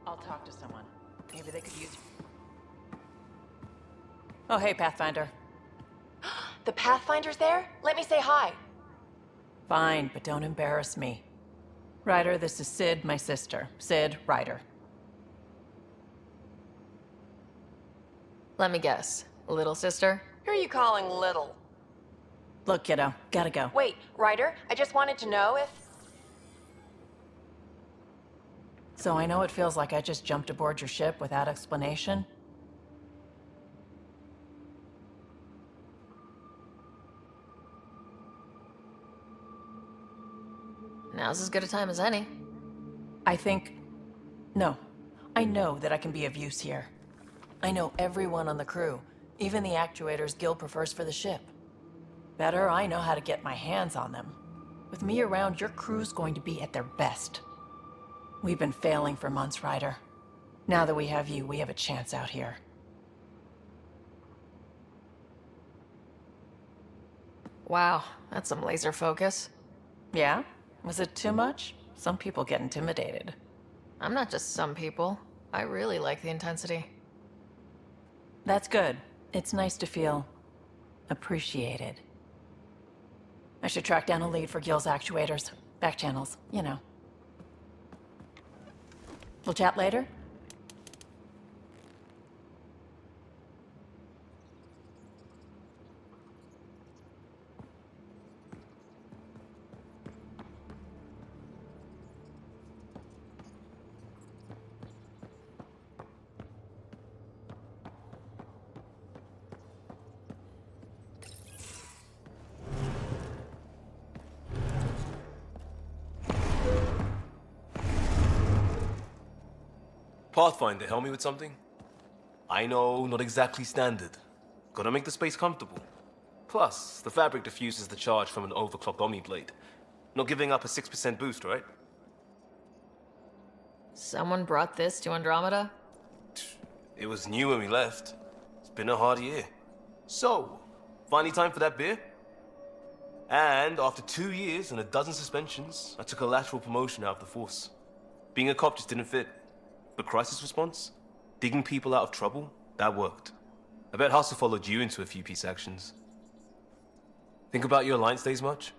I'll talk to someone. Maybe they could use... Oh, hey, Pathfinder. The Pathfinder's there? Let me say hi. Fine, but don't embarrass me. Ryder, this is Sid, my sister. Sid Ryder. Let me guess. Little sister? Who are you calling little? Look, kiddo, gotta go. Wait, Ryder, I just wanted to know if... So I know it feels like I just jumped aboard your ship without explanation. Now's as good a time as any. No. I know that I can be of use here. I know everyone on the crew, even the actuators Gil prefers for the ship. Better, I know how to get my hands on them. With me around, your crew's going to be at their best. We've been failing for months, Ryder. Now that we have you, we have a chance out here. Wow, that's some laser focus. Yeah? Was it too much? Some people get intimidated. I'm not just some people. I really like the intensity. That's good. It's nice to feel appreciated. I should track down a lead for Gil's actuators. Back channels, you know. We'll chat later? Pathfinder, help me with something? I know, not exactly standard. Gotta make the space comfortable. Plus, the fabric diffuses the charge from an overclocked Omni blade. Not giving up a 6% boost, right? Someone brought this to Andromeda? It was new when we left. It's been a hard year. So, finally time for that beer? And after 2 years and a dozen suspensions, I took a lateral promotion out of the force. Being a cop just didn't fit. But crisis response? Digging people out of trouble? That worked. I bet Hustle followed you into a few peace actions. Think about your Alliance days much?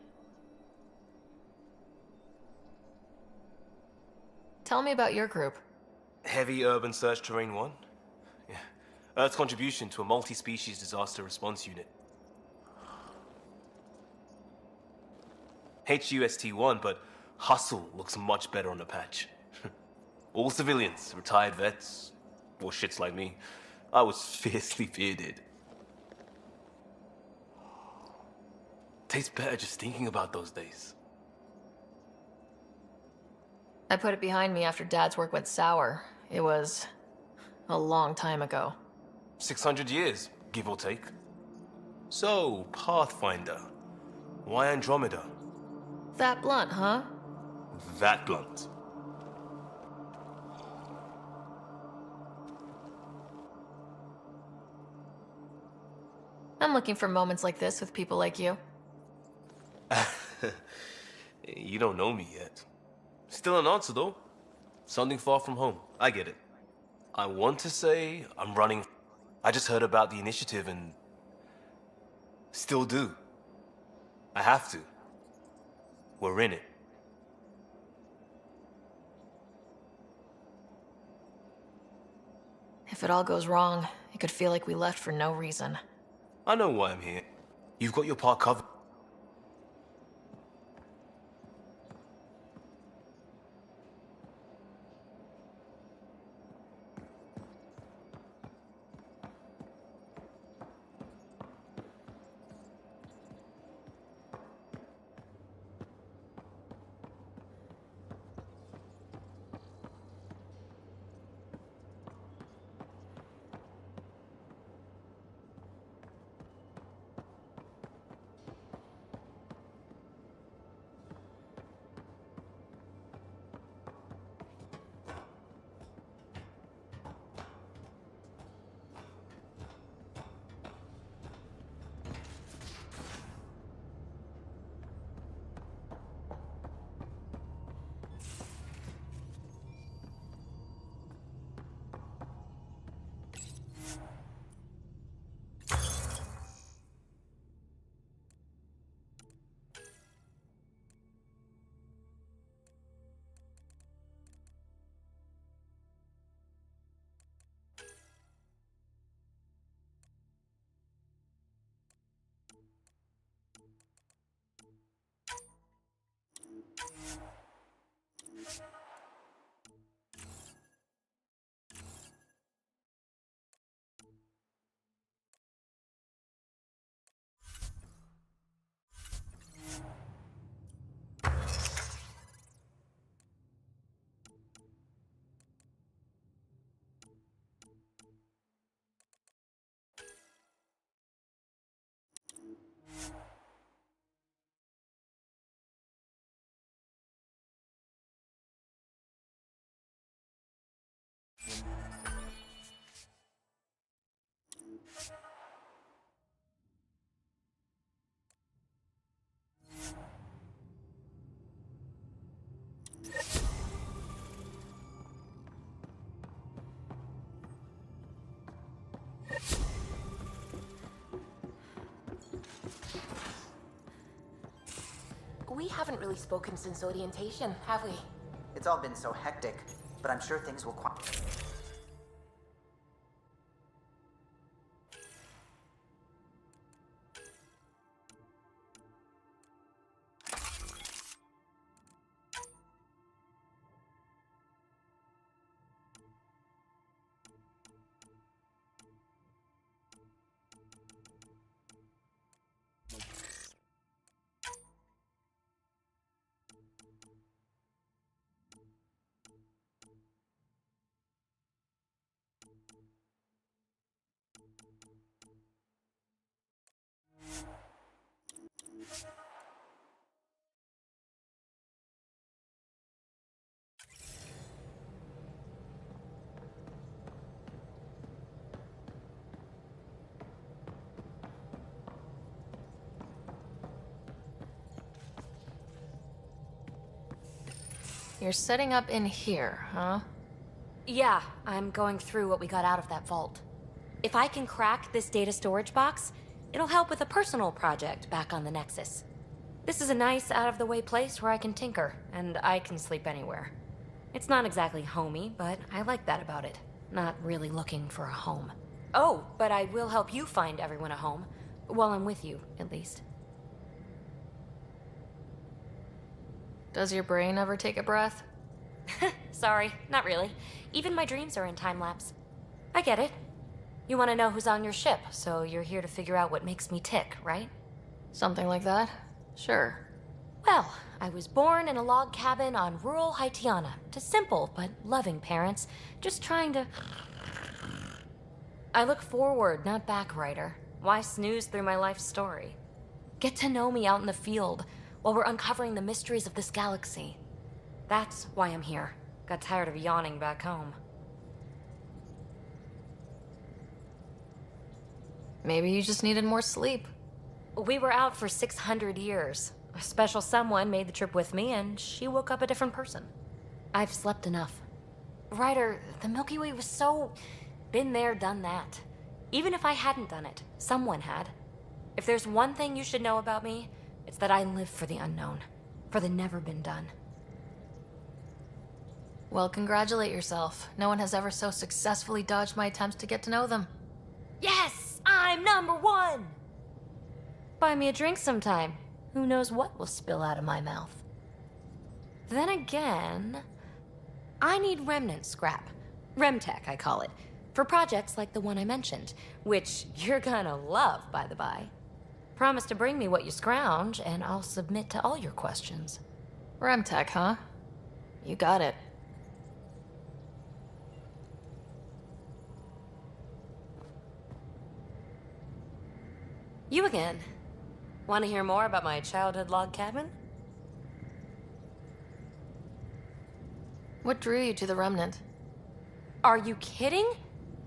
Tell me about your group. Heavy Urban Search Terrain 1? Yeah. Earth's contribution to a multi-species disaster response unit. HUST-1, but Hustle looks much better on the patch. All civilians, retired vets, or shits like me. I was fiercely bearded. Tastes better just thinking about those days. I put it behind me after Dad's work went sour. It was a long time ago. 600 years, give or take. So, Pathfinder. Why Andromeda? That blunt, huh? That blunt. I'm looking for moments like this with people like you. You don't know me yet. Still an answer, though. Something far from home. I get it. I want to say I'm running... I just heard about the initiative and... Still do. I have to. We're in it. If it all goes wrong, it could feel like we left for no reason. I know why I'm here. You've got your part covered. We haven't really spoken since orientation, have we? It's all been so hectic, but I'm sure things will You're setting up in here, huh? Yeah, I'm going through what we got out of that vault. If I can crack this data storage box, it'll help with a personal project back on the Nexus. This is a nice, out-of-the-way place where I can tinker, and I can sleep anywhere. It's not exactly homey, but I like that about it. Not really looking for a home. Oh, but I will help you find everyone a home. While I'm with you, at least. Does your brain ever take a breath? Sorry, not really. Even my dreams are in time-lapse. I get it. You want to know who's on your ship, so you're here to figure out what makes me tick, right? Something like that? Sure. Well, I was born in a log cabin on rural Haitiana to simple but loving parents, just trying to... I look forward, not back, Ryder. Why snooze through my life story? Get to know me out in the field, while we're uncovering the mysteries of this galaxy. That's why I'm here. Got tired of yawning back home. Maybe you just needed more sleep. We were out for 600 years. A special someone made the trip with me, and she woke up a different person. I've slept enough. Ryder, the Milky Way was so... been there, done that. Even if I hadn't done it, someone had. If there's one thing you should know about me, it's that I live for the unknown, for the never been done. Well, congratulate yourself. No one has ever so successfully dodged my attempts to get to know them. Yes! I'm #1! Buy me a drink sometime. Who knows what will spill out of my mouth. Then again, I need remnant scrap. Remtech, I call it. For projects like the one I mentioned, which you're gonna love, by the by. Promise to bring me what you scrounge, and I'll submit to all your questions. Remtech, huh? You got it. You again. Want to hear more about my childhood log cabin? What drew you to the remnant? Are you kidding?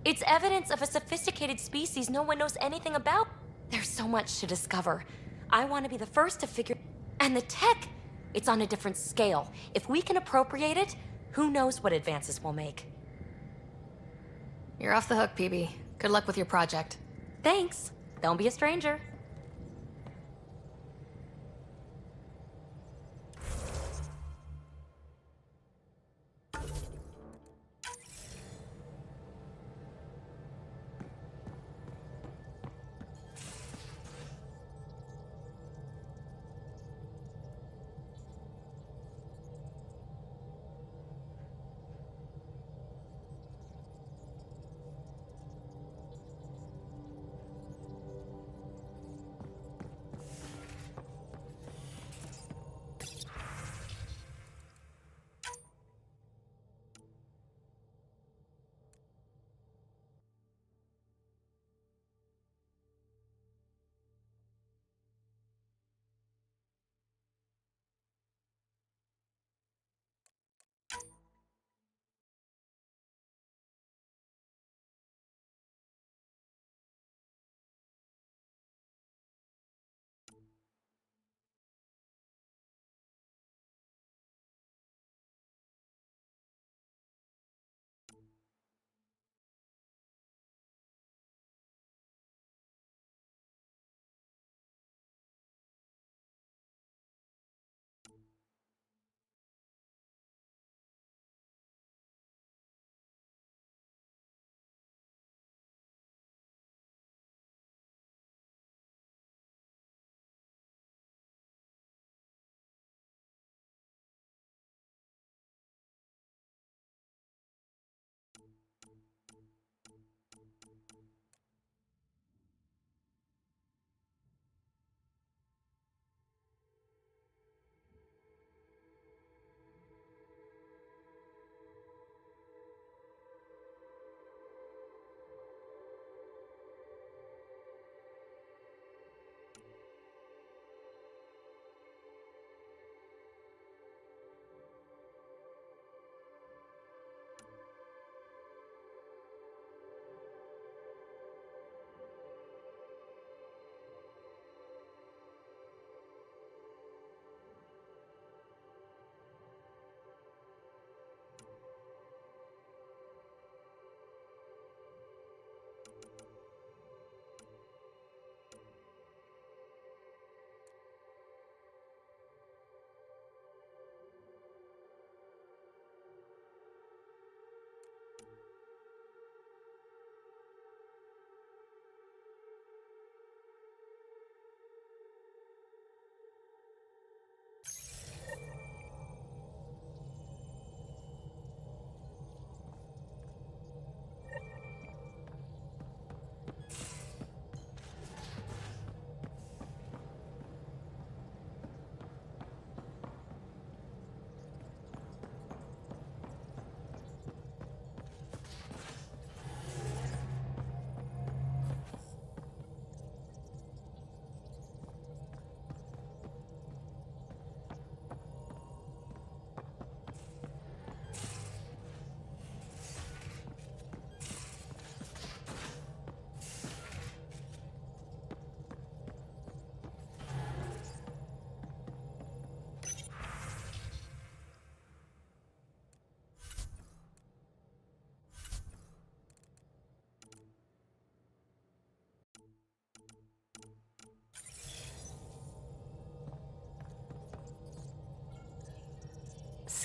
It's evidence of a sophisticated species no one knows anything about. There's so much to discover. I want to be the first to figure... And the tech! It's on a different scale. If we can appropriate it, who knows what advances we'll make. You're off the hook, PB. Good luck with your project. Thanks. Don't be a stranger.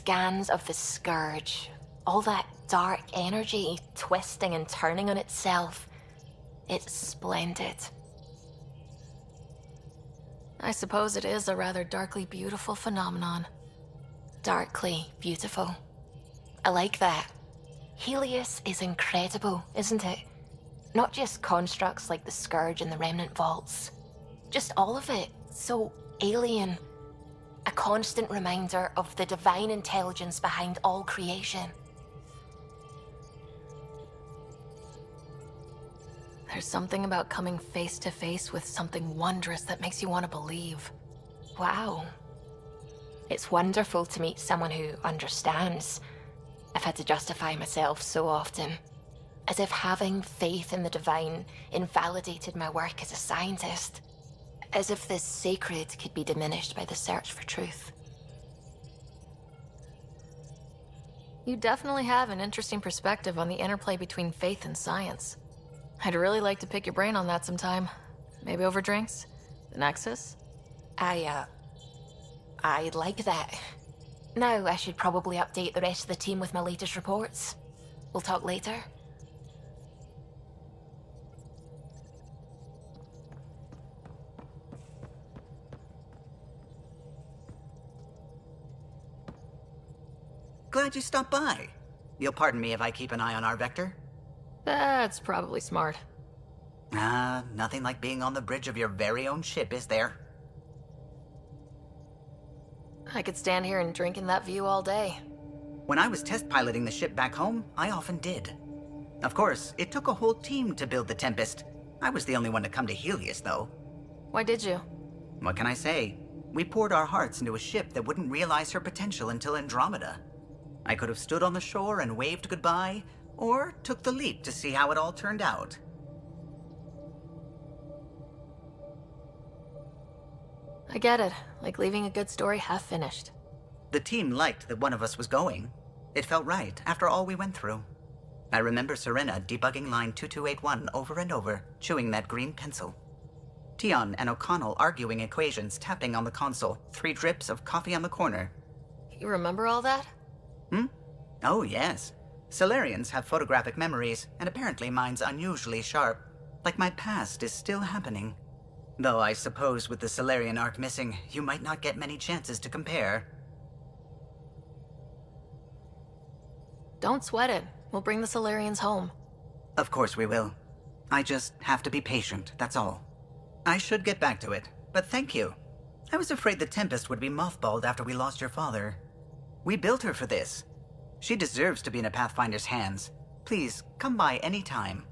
scans of the Scourge, all that dark energy twisting and turning on itself. It's splendid. I suppose it is a rather darkly beautiful phenomenon. Darkly beautiful. I like that. Helios is incredible, isn't it? Not just constructs like the Scourge and the Remnant Vaults. Just all of it. So alien. A constant reminder of the divine intelligence behind all creation. There's something about coming face to face with something wondrous that makes you want to believe. Wow. It's wonderful to meet someone who understands. I've had to justify myself so often. As if having faith in the divine invalidated my work as a scientist. As if the sacred could be diminished by the search for truth. You definitely have an interesting perspective on the interplay between faith and science. I'd really like to pick your brain on that sometime. Maybe over drinks? The Nexus? I'd like that. Now I should probably update the rest of the team with my latest reports. We'll talk later. Glad you stopped by. You'll pardon me if I keep an eye on our vector? That's probably smart. Nothing like being on the bridge of your very own ship, is there? I could stand here and drink in that view all day. When I was test piloting the ship back home, I often did. Of course, it took a whole team to build the Tempest. I was the only one to come to Helios, though. Why did you? What can I say? We poured our hearts into a ship that wouldn't realize her potential until Andromeda. I could have stood on the shore and waved goodbye, or took the leap to see how it all turned out. I get it. Like leaving a good story half finished. The team liked that one of us was going. It felt right after all we went through. I remember Serena debugging line 2281 over and over, chewing that green pencil. Tion and O'Connell arguing equations, tapping on the console, 3 drips of coffee on the corner. You remember all that? Oh, yes. Solarians have photographic memories, and apparently mine's unusually sharp. Like my past is still happening. Though I suppose with the Solarian arc missing, you might not get many chances to compare. Don't sweat it. We'll bring the Solarians home. Of course we will. I just have to be patient, that's all. I should get back to it, but thank you. I was afraid the Tempest would be mothballed after we lost your father. We built her for this. She deserves to be in a Pathfinder's hands. Please, come by any time.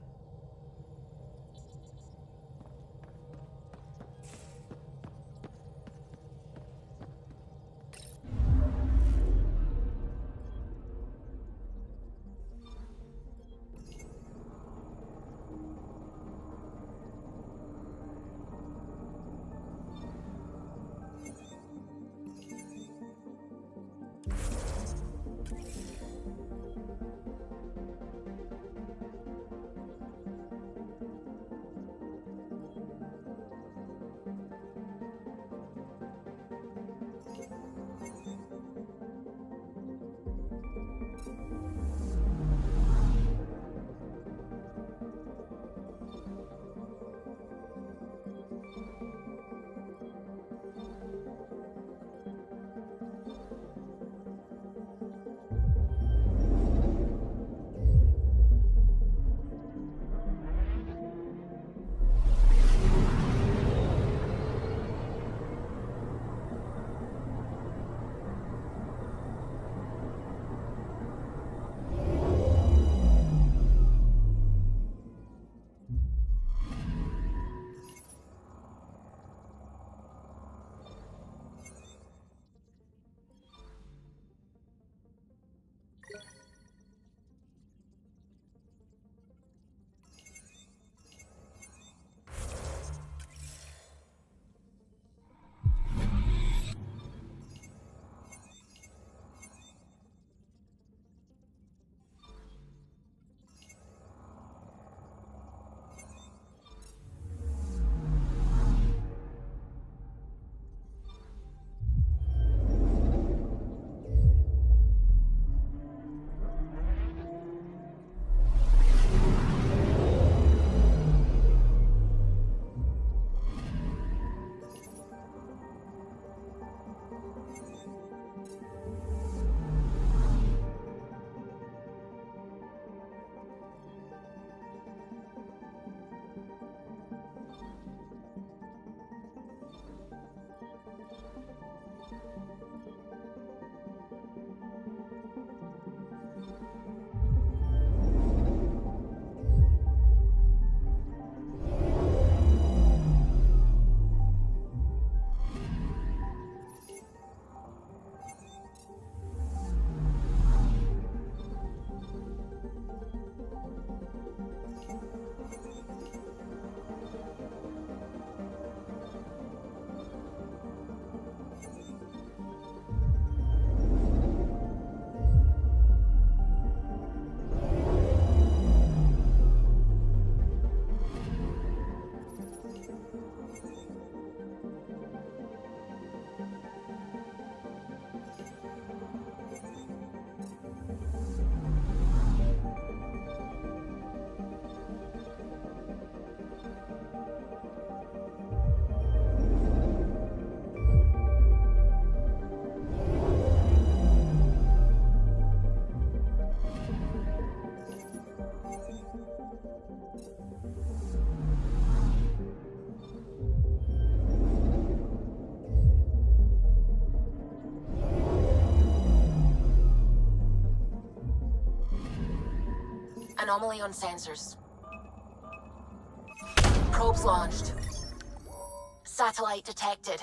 Anomaly on sensors. Probes launched. Satellite detected.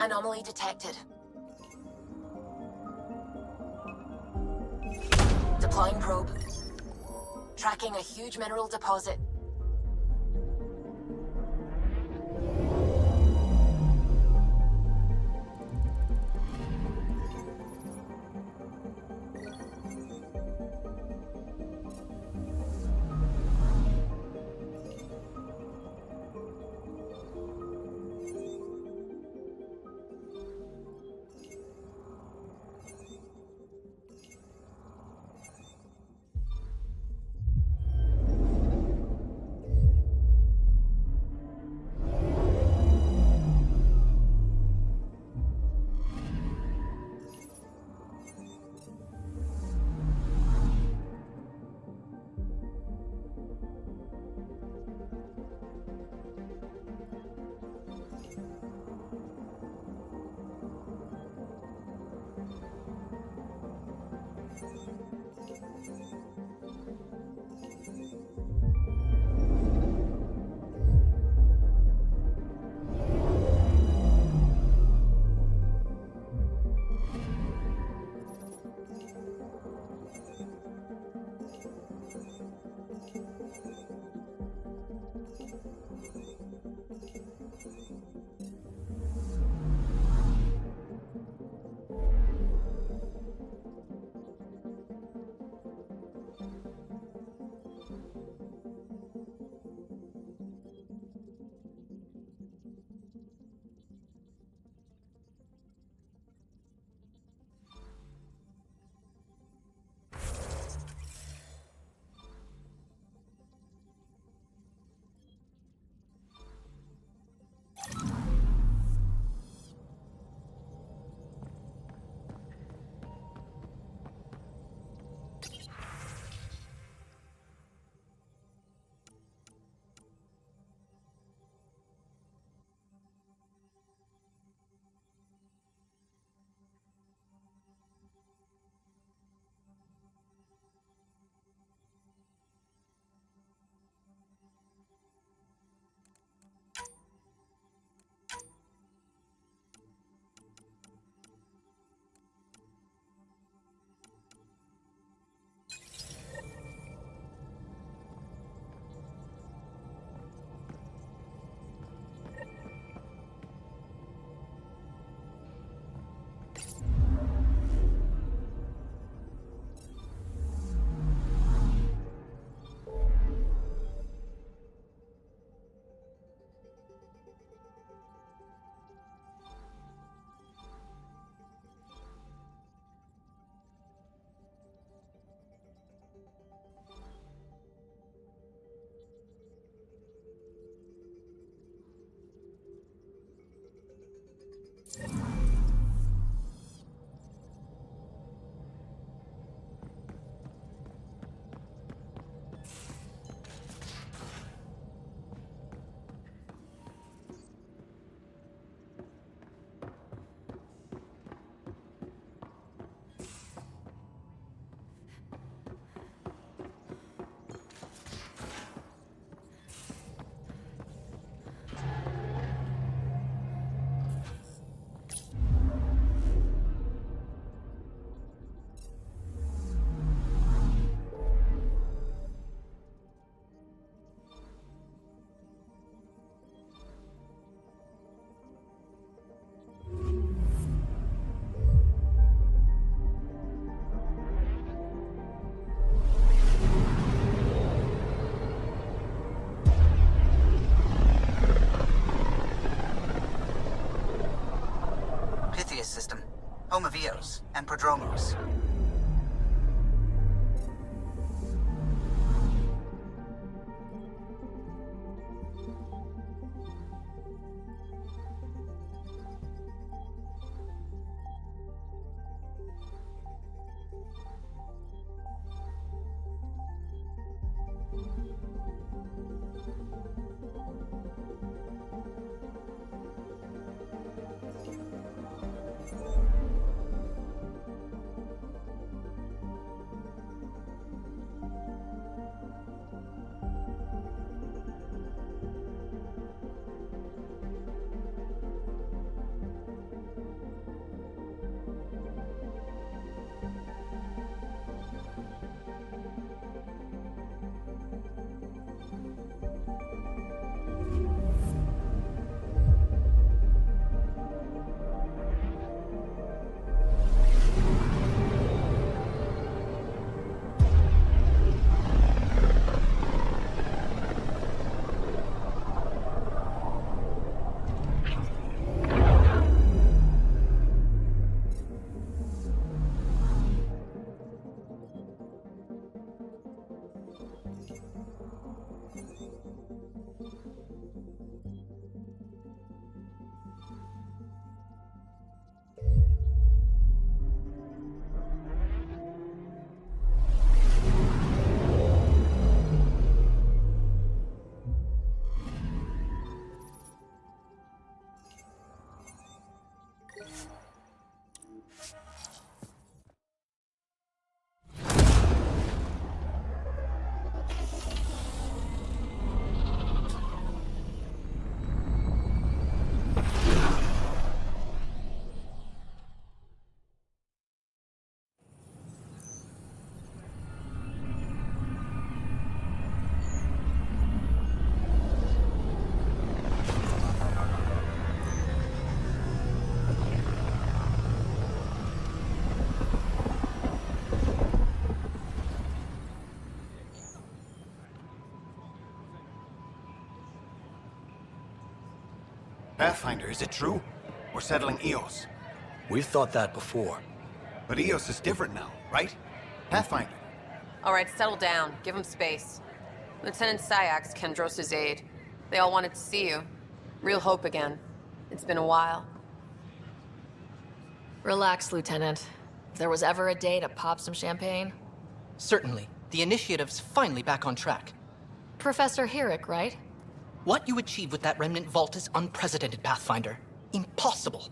Anomaly detected. Deploying probe. Tracking a huge mineral deposit. Andromos. Pathfinder, is it true? We're settling Eos. We've thought that before. But Eos is different now, right? Pathfinder. All right, settle down. Give him space. Lieutenant Syax, Kendros' aide. They all wanted to see you. Real hope again. It's been a while. Relax, Lieutenant. If there was ever a day to pop some champagne... Certainly. The initiative's finally back on track. Professor Herrick, right? What you achieved with that remnant vault is unprecedented, Pathfinder. Impossible.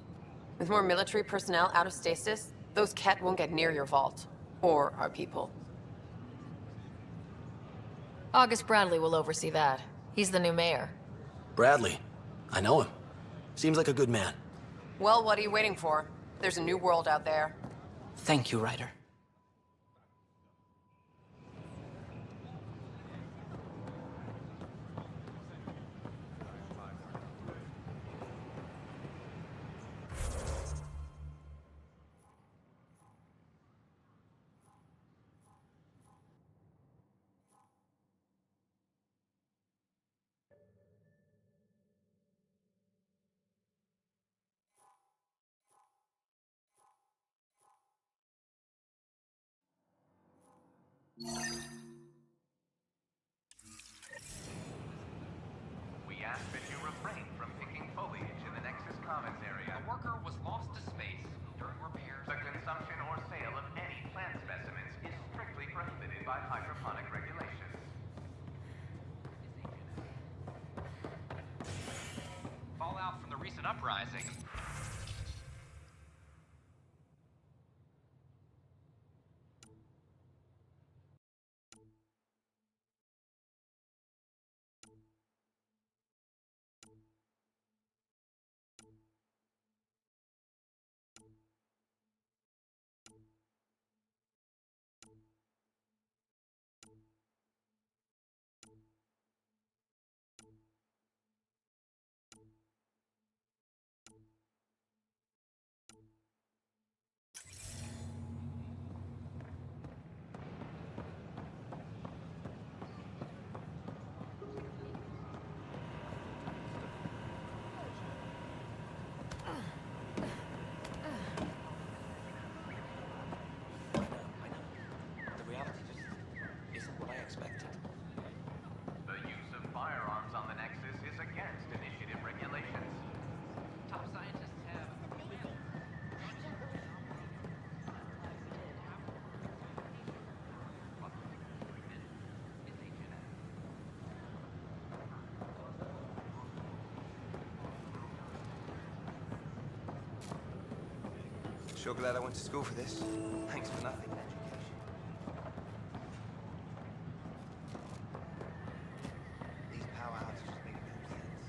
With more military personnel out of stasis, those Ket won't get near your vault. Or our people. August Bradley will oversee that. He's the new mayor. Bradley. I know him. Seems like a good man. Well, what are you waiting for? There's a new world out there. Thank you, Ryder. We ask that you refrain from picking foliage in the Nexus Commons area. A worker was lost to space during repairs. The consumption or sale of any plant specimens is strictly prohibited by hydroponic regulations. Fallout from the recent uprising. Sure glad I went to school for this. Thanks for nothing. These powerhouses just make no sense.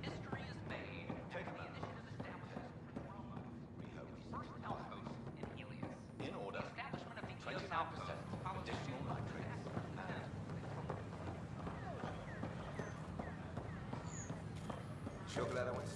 History is made. Taking the initiative establishes we hope the first outpost in Helios. In order. Establishment of the 29% additional nitrates. Sure glad I went to